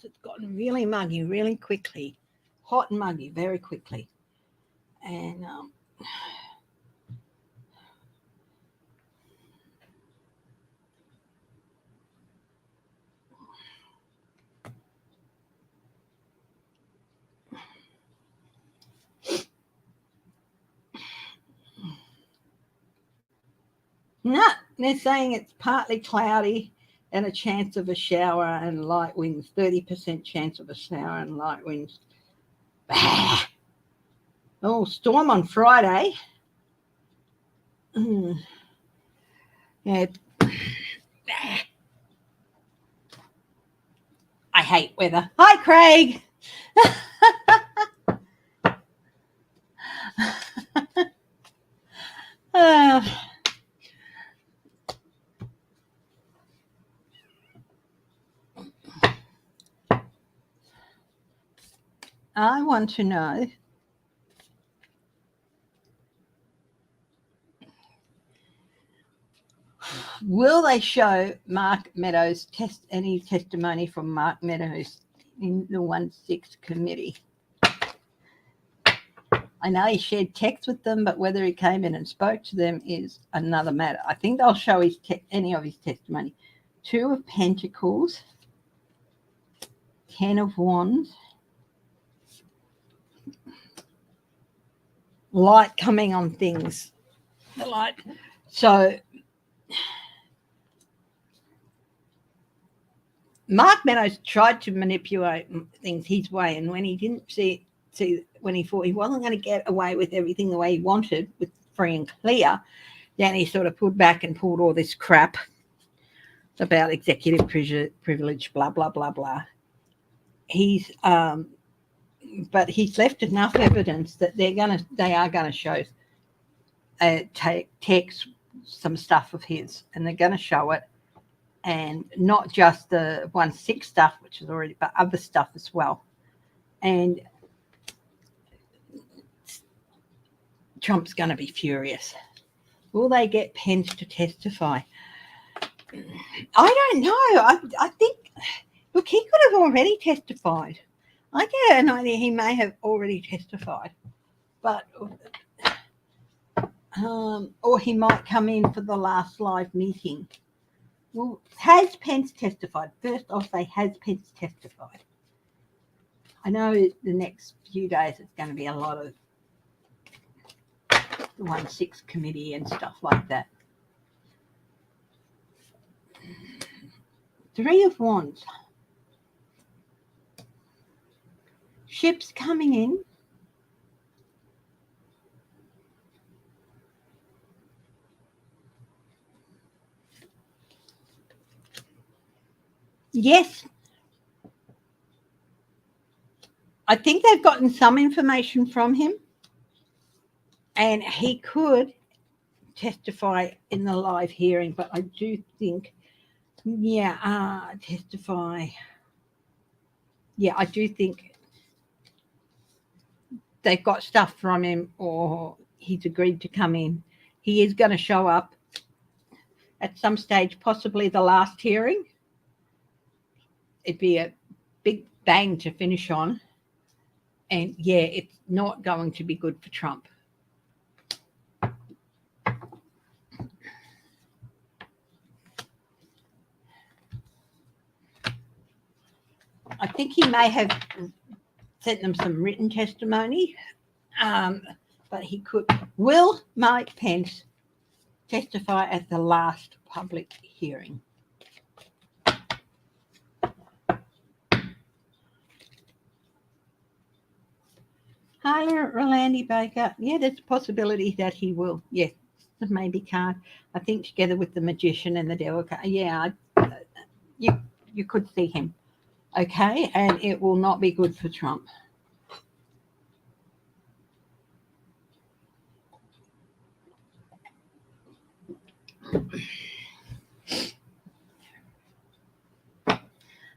It's gotten really muggy really quickly. Hot and muggy very quickly. And no, they're saying it's partly cloudy and a chance of a shower and light winds, 30% chance of a shower and light winds. Oh, storm on Friday. Yeah. I hate weather. Hi, Craig. I want to know, will they show Mark Meadows any testimony from Mark Meadows in the 1-6 committee? I know he shared texts with them, but whether he came in and spoke to them is another matter. I think they'll show any of his testimony. 2 of Pentacles, 10 of Wands, light coming on things. The light. So Mark Meadows tried to manipulate things his way, and when he didn't see when he thought he wasn't going to get away with everything the way he wanted, with free and clear, then he sort of pulled back and pulled all this crap about executive privilege, blah blah blah blah. But he's left enough evidence that they are going to show text some stuff of his, and they're going to show it, and not just the 1-6 stuff, which is already, but other stuff as well. And Trump's going to be furious. Will they get Pence to testify? I don't know. I think, look, he could have already testified. I get an idea he may have already testified, but or he might come in for the last live meeting. Well, has Pence testified? First, I'll say, has Pence testified? I know the next few days it's going to be a lot of the 1-6 committee and stuff like that. 3 of Wands. Ships coming in. Yes. I think they've gotten some information from him, and he could testify in the live hearing, but I do think, testify. Yeah, I do think they've got stuff from him, or he's agreed to come in. He is going to show up at some stage, possibly the last hearing. It'd be a big bang to finish on. And yeah, it's not going to be good for Trump. I think he may have sent them some written testimony, but he could. Will Mike Pence testify at the last public hearing? Hi, Rolandi Baker. Yeah, there's a possibility that he will. Yes, the maybe card. I think together with the magician and the devil card. Yeah, you could see him. Okay, and it will not be good for Trump.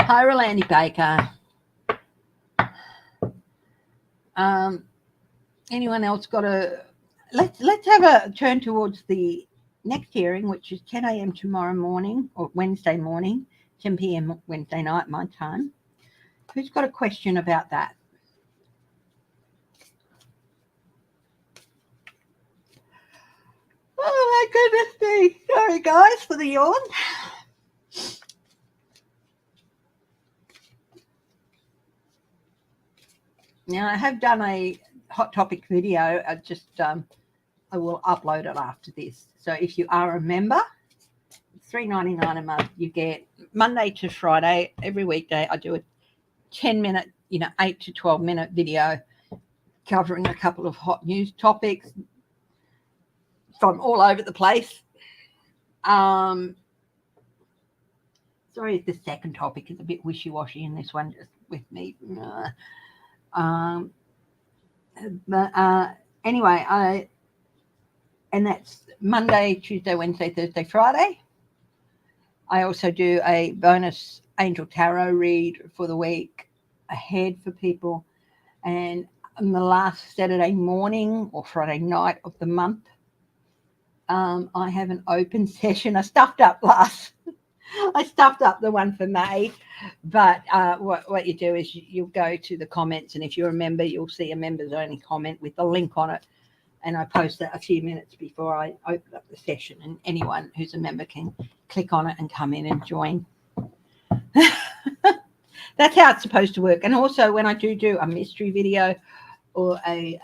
Hi, Rolandi Baker. Anyone else got a? Let's have a turn towards the next hearing, which is 10 a.m. tomorrow morning, or Wednesday morning, 10 p.m. Wednesday night, my time. Who's got a question about that? Oh my goodness me! Sorry guys for the yawn. Now I have done a hot topic video. I will upload it after this. So if you are a member, it's $3.99 a month. You get Monday to Friday every weekday. I do a 10-minute, 8 to 12-minute video covering a couple of hot news topics from all over the place. Sorry if the second topic is a bit wishy-washy in this one, just with me. Anyway, and that's Monday, Tuesday, Wednesday, Thursday, Friday. I also do a bonus angel tarot read for the week ahead for people. And on the last Saturday morning or Friday night of the month, I have an open session. I stuffed up the one for May, but what you do is you'll go to the comments, and if you're a member, you'll see a members only comment with the link on it. And I post that a few minutes before I open up the session, and anyone who's a member can click on it and come in and join. That's how it's supposed to work. And also when I do a mystery video or a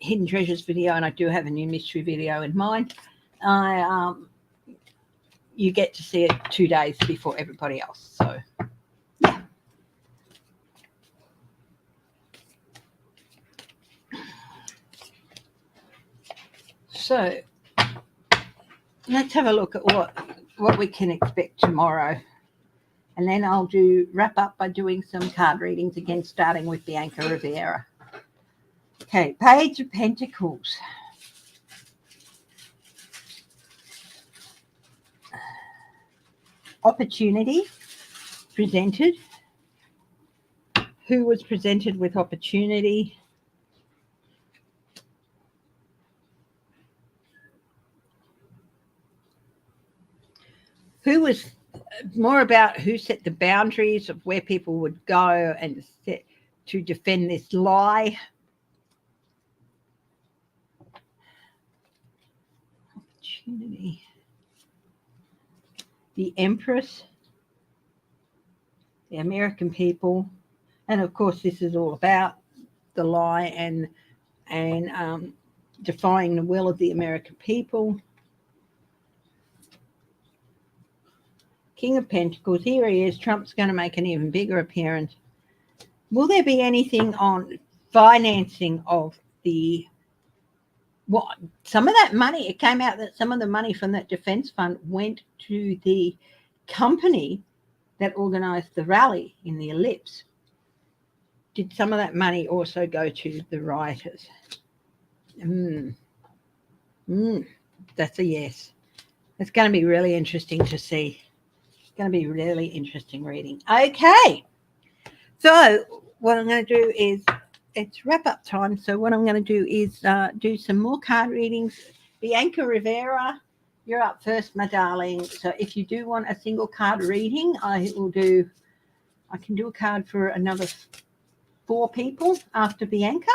hidden treasures video, and I do have a new mystery video in mind, you get to see it 2 days before everybody else. So yeah. So let's have a look at what we can expect tomorrow. And then I'll wrap up by doing some card readings again, starting with Bianca Rivera. Okay, Page of Pentacles. Opportunity presented. Who was presented with opportunity? Who was more about who set the boundaries of where people would go and set to defend this lie? Opportunity. The Empress, the American people, and of course this is all about the lie and defying the will of the American people. King of Pentacles, here he is. Trump's going to make an even bigger appearance. Will there be anything on financing of some of that money? It came out that some of the money from that defense fund went to the company that organized the rally in the Ellipse. Did some of that money also go to the rioters? That's a yes. It's going to be really interesting to see. It's going to be really interesting reading. Okay. So what I'm going to do is, it's wrap up time. So what I'm going to do is do some more card readings. Bianca Rivera, you're up first, my darling. So if you do want a single card reading, I can do a card for another 4 people after Bianca.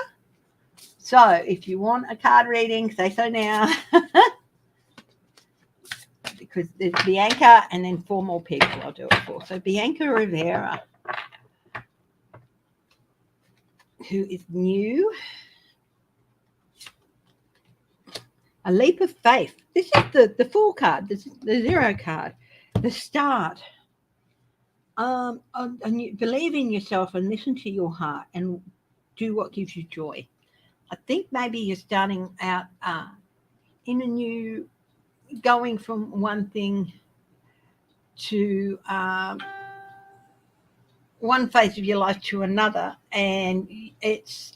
So if you want a card reading, say so now. Because there's Bianca and then 4 more people I'll do it for. So Bianca Rivera, who is new. A leap of faith. This is the Fool card. This is the 0 card. The start. And you believe in yourself and listen to your heart and do what gives you joy. I think maybe you're starting out in a new, going from one thing to one phase of your life to another, and it's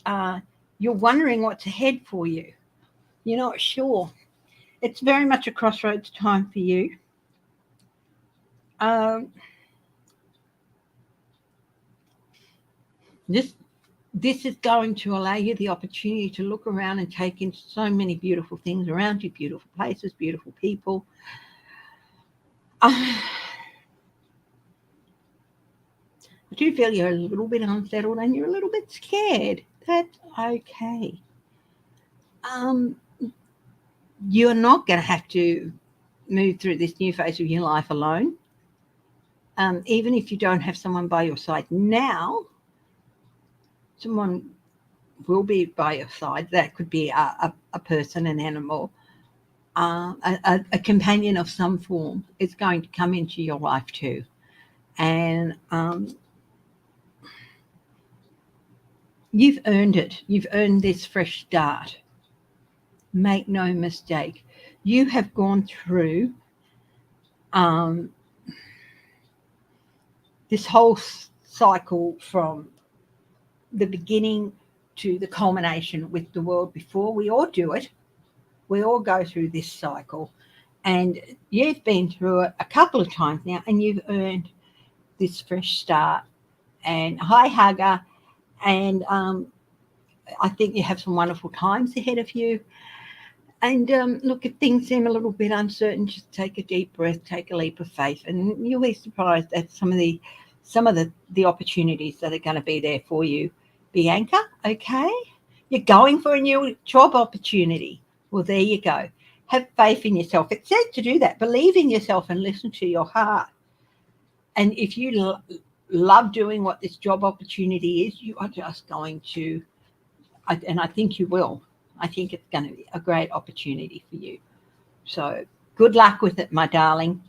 you're wondering what's ahead for you. You're not sure. It's very much a crossroads time for you. This is going to allow you the opportunity to look around and take in so many beautiful things around you, beautiful places, beautiful people. I do feel you're a little bit unsettled and you're a little bit scared. That's okay. You're not going to have to move through this new phase of your life alone. Even if you don't have someone by your side now, someone will be by your side. That could be a person, an animal, a companion of some form. Is going to come into your life too. And you've earned it. You've earned this fresh start. Make no mistake. You have gone through this whole cycle from the beginning to the culmination with the world before. We all do it. We all go through this cycle. And you've been through it a couple of times now, and you've earned this fresh start. And hi, Hugger. And I think you have some wonderful times ahead of you. And look, if things seem a little bit uncertain, just take a deep breath, take a leap of faith, and you'll be surprised at some of the opportunities that are going to be there for you. Bianca, okay? You're going for a new job opportunity. Well, there you go. Have faith in yourself. It says to do that. Believe in yourself and listen to your heart. And if you love doing what this job opportunity is, you are just going to, and I think you will. I think it's going to be a great opportunity for you. So good luck with it, my darling.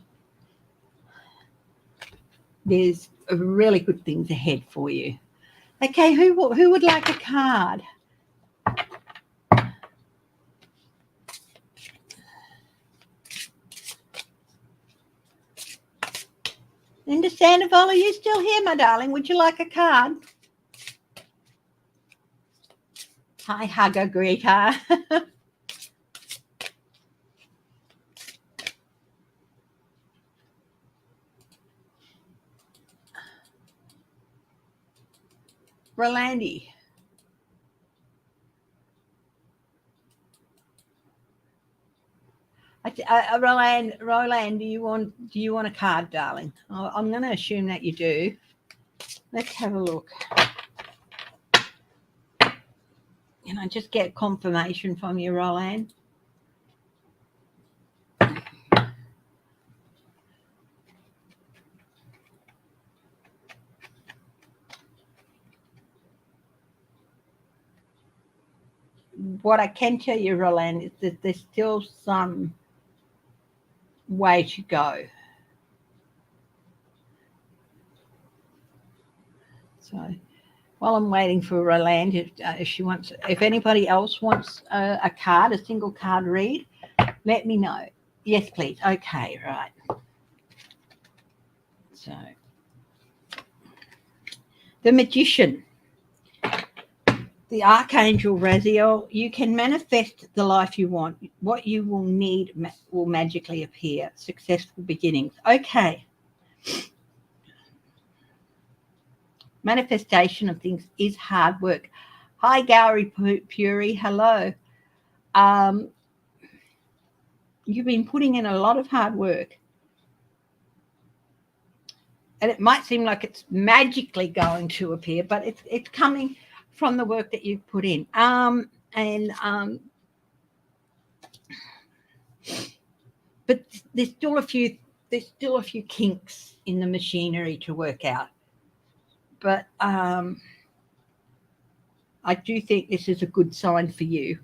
There's really good things ahead for you. Okay, who would like a card? Linda Sandoval, are you still here, my darling? Would you like a card? Hi, Hugger Greta. Rolandi. Roland, do you want a card, darling? I'm going to assume that you do. Let's have a look. Can I just get confirmation from you, Roland? What I can tell you, Roland, is that there's still some way to go. So while I'm waiting for Roland, if anybody else wants a card, a single card read, let me know. Yes, please. Okay, right. So the Magician. The Archangel Raziel, you can manifest the life you want. What you will need will magically appear. Successful beginnings. Okay. Manifestation of things is hard work. Hi, Gowrie Puri. Hello. You've been putting in a lot of hard work. And it might seem like it's magically going to appear, but it's coming from the work that you've put in. But there's still a few kinks in the machinery to work out. But I do think this is a good sign for you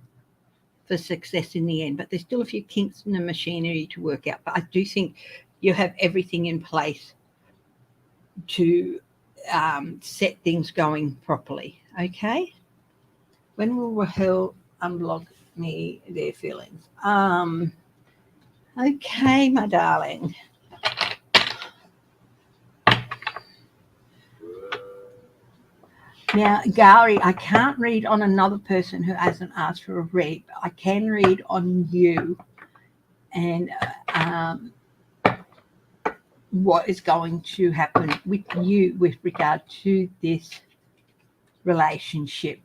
for success in the end. But there's still a few kinks in the machinery to work out. But I do think you have everything in place to set things going properly. Okay. When will Rahul unblock me their feelings? Okay, my darling. Now, Gowrie, I can't read on another person who hasn't asked for a read. But I can read on you and what is going to happen with you with regard to this relationship.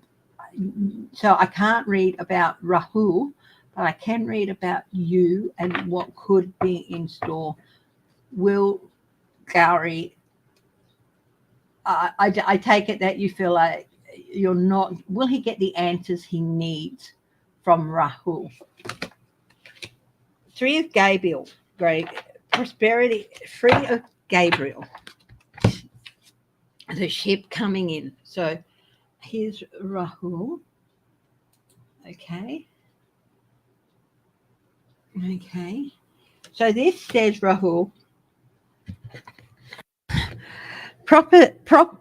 So I can't read about Rahul, but I can read about you and what could be in store. Will Gowrie, I take it that you feel like you're not, will he get the answers he needs from Rahul? Three of Gabriel, prosperity, three of Gabriel. The ship coming in. So here's Rahul. Okay. Okay. So this says, Rahul,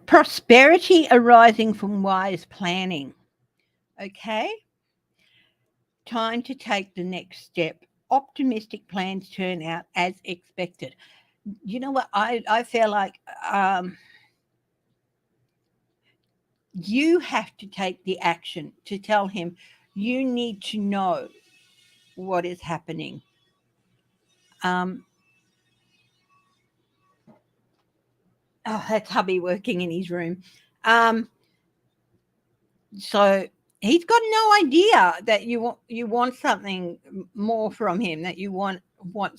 prosperity arising from wise planning. Okay. Time to take the next step. Optimistic plans turn out as expected. You know what? I feel like you have to take the action to tell him you need to know what is happening. That's hubby working in his room. So he's got no idea that you want something more from him, that you want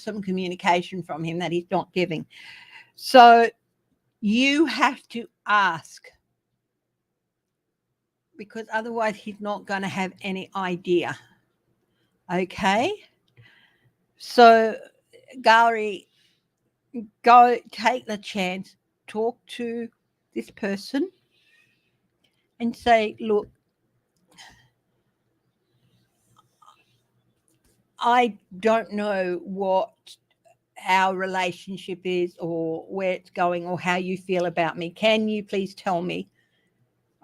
some communication from him that he's not giving. So you have to ask, because otherwise he's not going to have any idea. Okay? So, Gowrie, go take the chance, talk to this person and say, look, I don't know what our relationship is or where it's going or how you feel about me. Can you please tell me?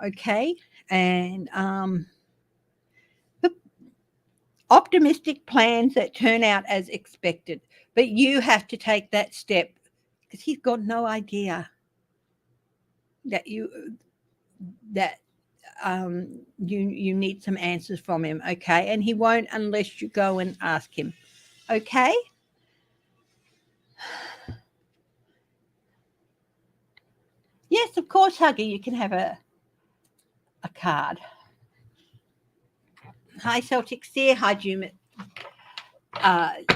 Okay? And the optimistic plans that turn out as expected. But you have to take that step because he's got no idea that you need some answers from him, okay? And he won't unless you go and ask him, okay? Yes, of course, Huggy, you can have a card. Hi, Celtic Seer. Hi,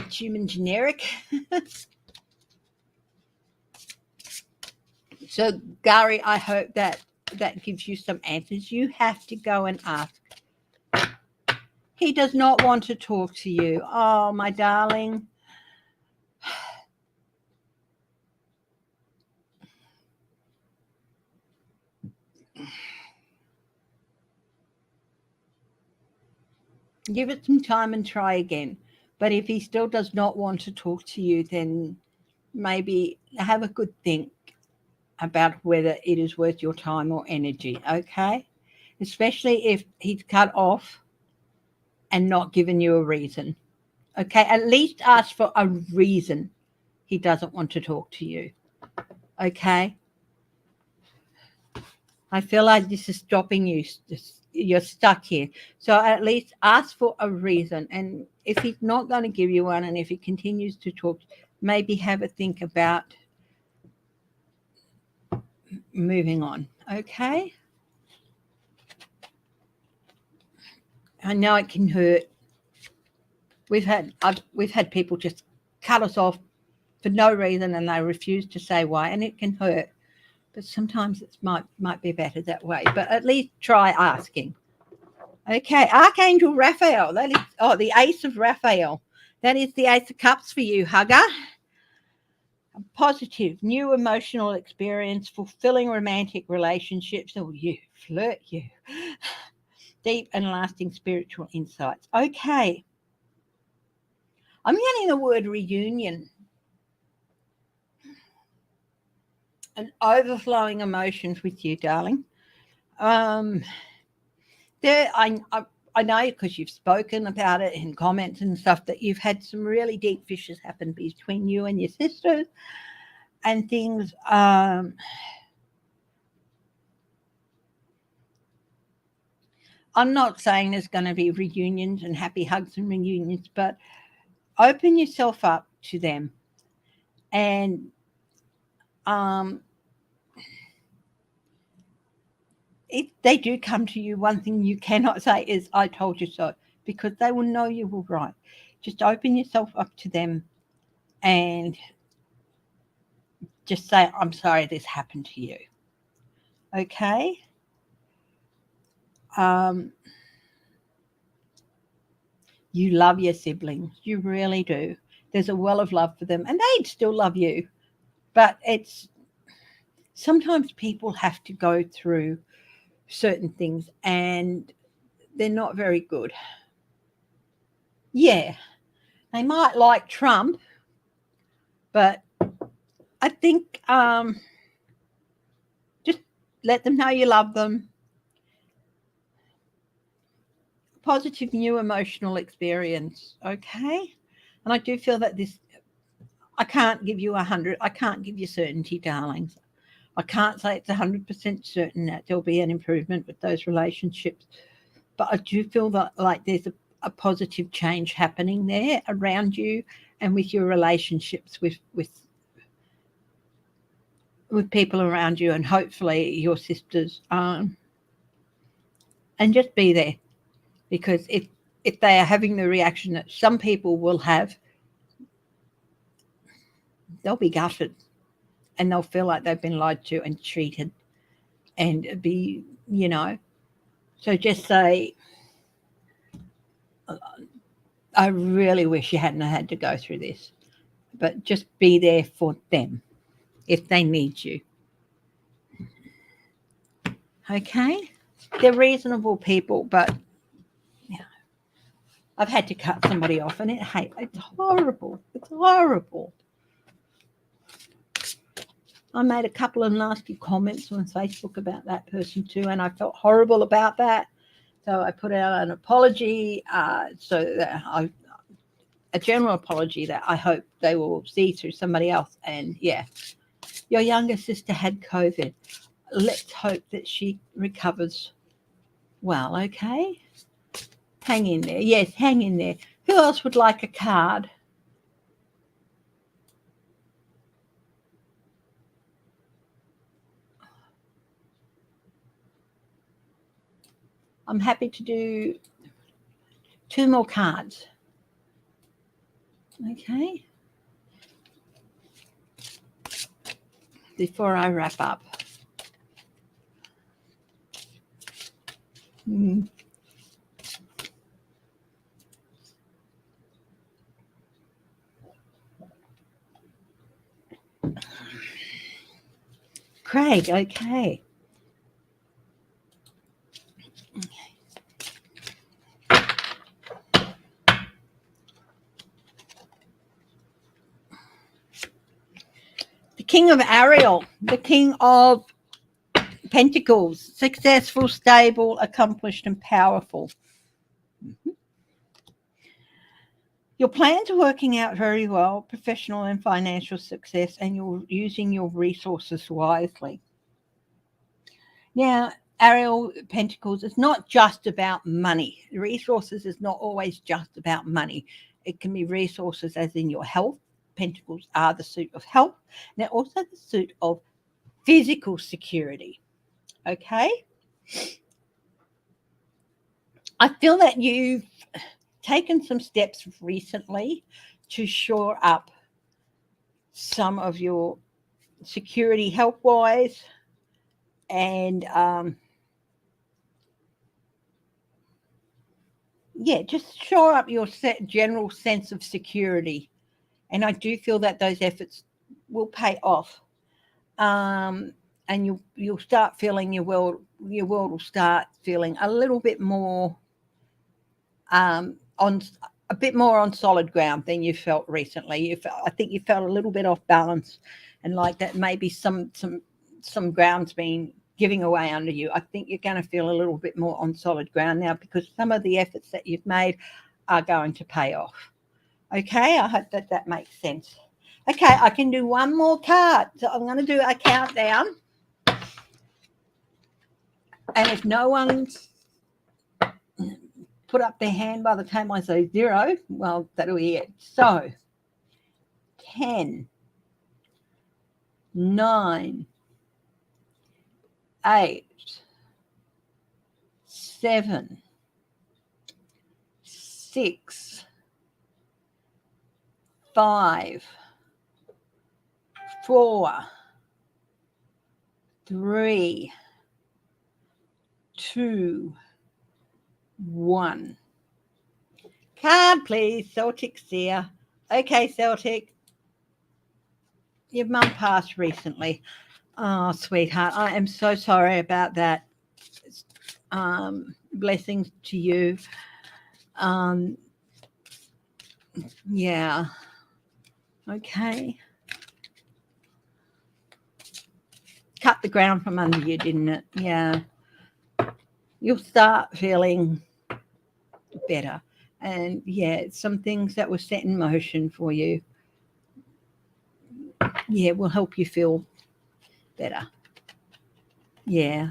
Human Generic. So, Gowrie, I hope that gives you some answers. You have to go and ask. He does not want to talk to you. Oh, my darling. Give it some time and try again. But if he still does not want to talk to you, then maybe have a good think about whether it is worth your time or energy, okay? Especially if he's cut off and not given you a reason, okay? At least ask for a reason he doesn't want to talk to you, okay? I feel like this is stopping you you're stuck here. So at least ask for a reason. And if he's not going to give you one, and if he continues to talk, maybe have a think about moving on. Okay? I know it can hurt. We've had people just cut us off for no reason, and they refuse to say why, and it can hurt. But sometimes it might be better that way. But at least try asking. Okay, Archangel Raphael. That is the Ace of Raphael. That is the Ace of Cups for you, hugger. A positive, new emotional experience, fulfilling romantic relationships. Oh, you flirt, you. Deep and lasting spiritual insights. Okay. I'm getting the word reunion. And overflowing emotions with you, darling. I know because you've spoken about it in comments and stuff that you've had some really deep fissures happen between you and your sisters and things. I'm not saying there's going to be reunions and happy hugs and reunions, but open yourself up to them. And if they do come to you, one thing you cannot say is, I told you so, because they will know you were right. Just open yourself up to them and just say, I'm sorry this happened to you. Okay? You love your siblings. You really do. There's a well of love for them, and they'd still love you. But it's sometimes people have to go through certain things, and they're not very good. Yeah, they might like Trump, but I think just let them know you love them. Positive new emotional experience, okay? And I do feel that I can't give you 100. I can't give you certainty, darlings. I can't say it's 100% certain that there'll be an improvement with those relationships. But I do feel that like there's a positive change happening there around you and with your relationships with people around you, and hopefully your sisters. And just be there, because if they are having the reaction that some people will have, they'll be gutted and they'll feel like they've been lied to and cheated and be, so just say, I really wish you hadn't had to go through this, but just be there for them if they need you. Okay? They're reasonable people, but I've had to cut somebody off, and it's horrible. It's horrible. I made a couple of nasty comments on Facebook about that person too, and I felt horrible about that. So I put out an apology, a general apology that I hope they will see through somebody else. And yeah, your younger sister had COVID. Let's hope that she recovers well, okay? Hang in there. Yes, hang in there. Who else would like a card? I'm happy to do 2 more cards. Okay. Before I wrap up. Craig, okay. The King of Ariel, the King of Pentacles, successful, stable, accomplished, and powerful. Your plans are working out very well, professional and financial success, and you're using your resources wisely. Now, Ariel Pentacles, it's not just about money. Resources is not always just about money. It can be resources as in your health. Pentacles are the suit of health. And they're also the suit of physical security. Okay? I feel that you've taken some steps recently to shore up some of your security health-wise, and just shore up your general sense of security. And I do feel that those efforts will pay off, and you'll start feeling your world will start feeling a little bit more on solid ground than you felt recently. I think you felt a little bit off balance, and like that maybe some ground's been giving away under you. I think you're going to feel a little bit more on solid ground now, because some of the efforts that you've made are going to pay off. Okay, I hope that makes sense. Okay, I can do one more card. So I'm going to do a countdown. And if no one's put up their hand by the time I say 0, well, that'll be it. So 10, 9, 8, 7, 6, 5, 4, 3, 2, 1. Card, please. Celtic's here. Okay, Celtic. Your mum passed recently. Oh, sweetheart, I am so sorry about that. Blessings to you. Yeah. Okay. Cut the ground from under you, didn't it? Yeah. You'll start feeling better. And yeah, some things that were set in motion for you, will help you feel better. Yeah.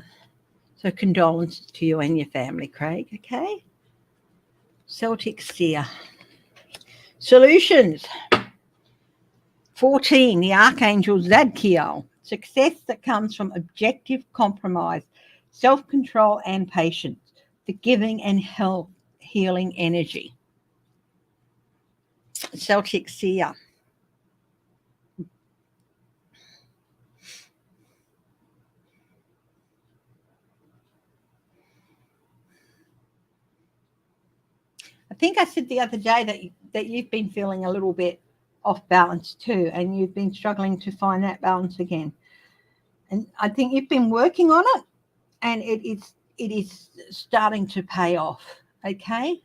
So condolences to you and your family, Craig. Okay. Celtic Seer. Solutions. 14, the Archangel Zadkiel. Success that comes from objective compromise, self-control and patience, forgiving and healing energy. Celtic Seer. I think I said the other day that you've been feeling a little bit off balance too, and you've been struggling to find that balance again. And I think you've been working on it, and it is starting to pay off. Okay.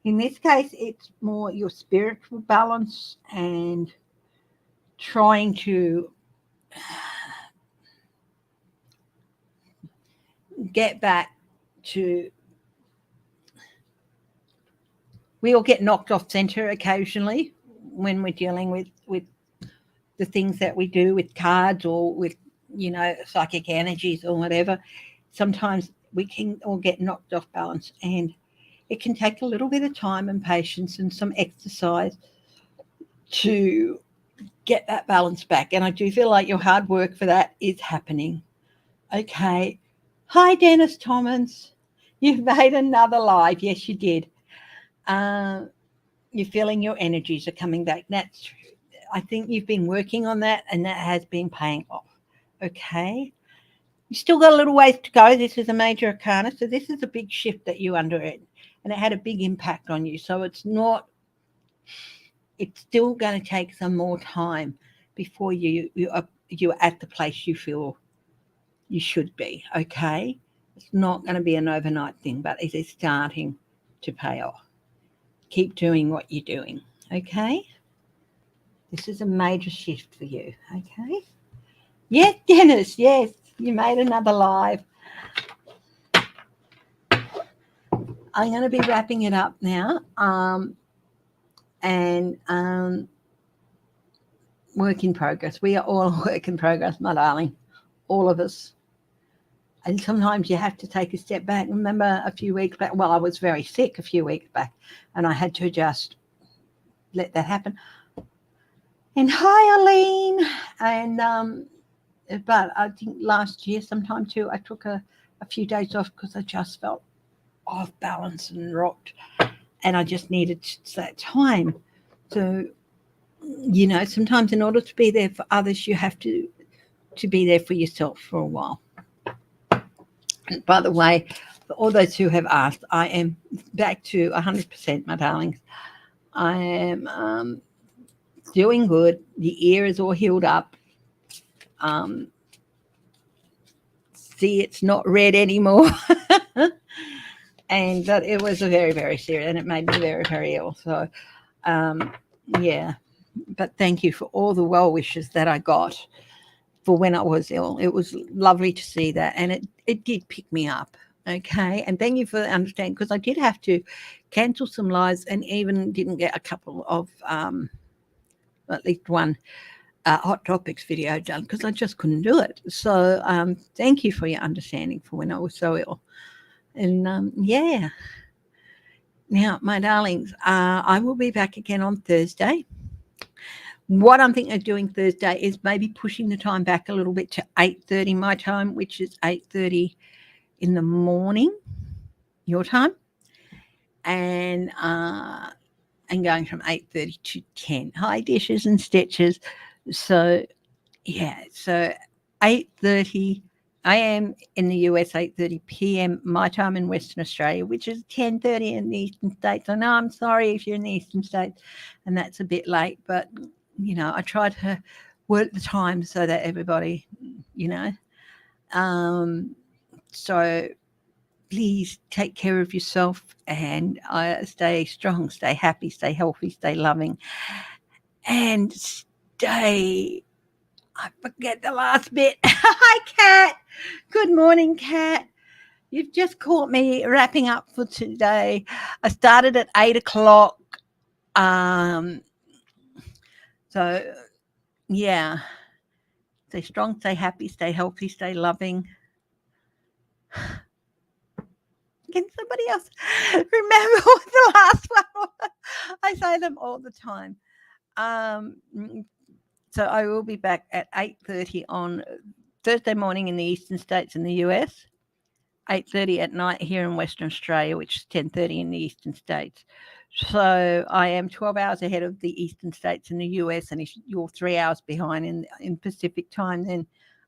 In this case, it's more your spiritual balance and trying to get back to. We all get knocked off center occasionally when we're dealing with the things that we do with cards or with, psychic energies or whatever. Sometimes we can all get knocked off balance, and it can take a little bit of time and patience and some exercise to get that balance back. And I do feel like your hard work for that is happening. Okay. Hi, Dennis Thomas. You've made another live. Yes, you did. You're feeling your energies are coming back. That's true. I think you've been working on that, and that has been paying off. Okay. You still got a little ways to go. This is a major arcana. So this is a big shift that you underwent, and it had a big impact on you. So it's still going to take some more time before you're at the place you feel you should be. Okay. It's not going to be an overnight thing, but it is starting to pay off. Keep doing what you're doing. Okay. This is a major shift for you. Okay. Yes, Dennis. Yes. You made another live. I'm going to be wrapping it up now. Work in progress. We are all work in progress, my darling. All of us. And sometimes you have to take a step back. Remember a few weeks back, well, I was very sick a few weeks back, and I had to just let that happen. And hi, Aline. And but I think last year sometime too, I took a few days off because I just felt off balance and rocked, and I just needed that time. So, sometimes in order to be there for others, you have to be there for yourself for a while. And by the way, for all those who have asked, I am back to 100%, my darlings. I am doing good. The ear is all healed up. See, it's not red anymore. And but it was a very, very serious, and it made me very, very ill. So, yeah. But thank you for all the well wishes that I got for when I was ill. It was lovely to see that, and it did pick me up. Okay, and thank you for understanding, because I did have to cancel some lives, and even didn't get a couple of at least one Hot Topics video done because I just couldn't do it. So thank you for your understanding for when I was so ill. And yeah. Now, my darlings, I will be back again on Thursday. What I'm thinking of doing Thursday is maybe pushing the time back a little bit to 8:30 my time, which is 8:30 in the morning, your time, and going from 8:30 to 10. Hi, Dishes and Stitches. So, yeah, so 8:30 a.m. in the US, 8:30 p.m. my time in Western Australia, which is 10:30 in the Eastern States. I know, I'm sorry if you're in the Eastern States and that's a bit late, but, I try to work the time so that everybody, so please take care of yourself and stay strong, stay happy, stay healthy, stay loving, and stay... I forget the last bit. Hi, Kat. Good morning, Kat. You've just caught me wrapping up for today. I started at 8 o'clock. So, yeah. Stay strong, stay happy, stay healthy, stay loving. Can somebody else remember what the last one was? I say them all the time. So I will be back at 8:30 on Thursday morning in the Eastern States in the US, 8:30 at night here in Western Australia, which is 10:30 in the Eastern States. So I am 12 hours ahead of the Eastern States in the US, and if you're 3 hours behind in Pacific time, then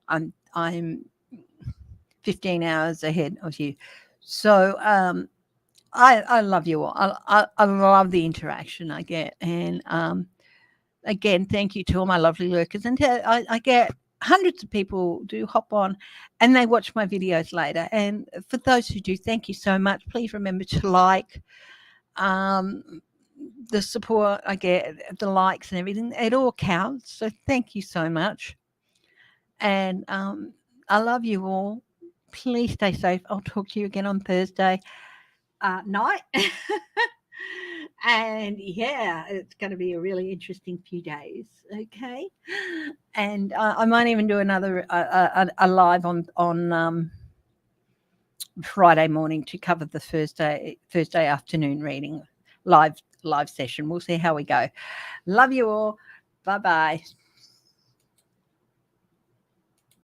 I'm 15 hours ahead of you. So I love you all. I love the interaction I get, and again, thank you to all my lovely lurkers. And I get hundreds of people do hop on and they watch my videos later. And for those who do, thank you so much. Please remember to like the support I get, the likes and everything. It all counts. So thank you so much. And I love you all. Please stay safe. I'll talk to you again on Thursday night. And yeah, it's going to be a really interesting few days. Okay, and I might even do another a live on Friday morning to cover the Thursday afternoon reading live session. We'll see how we go. Love you all. Bye bye.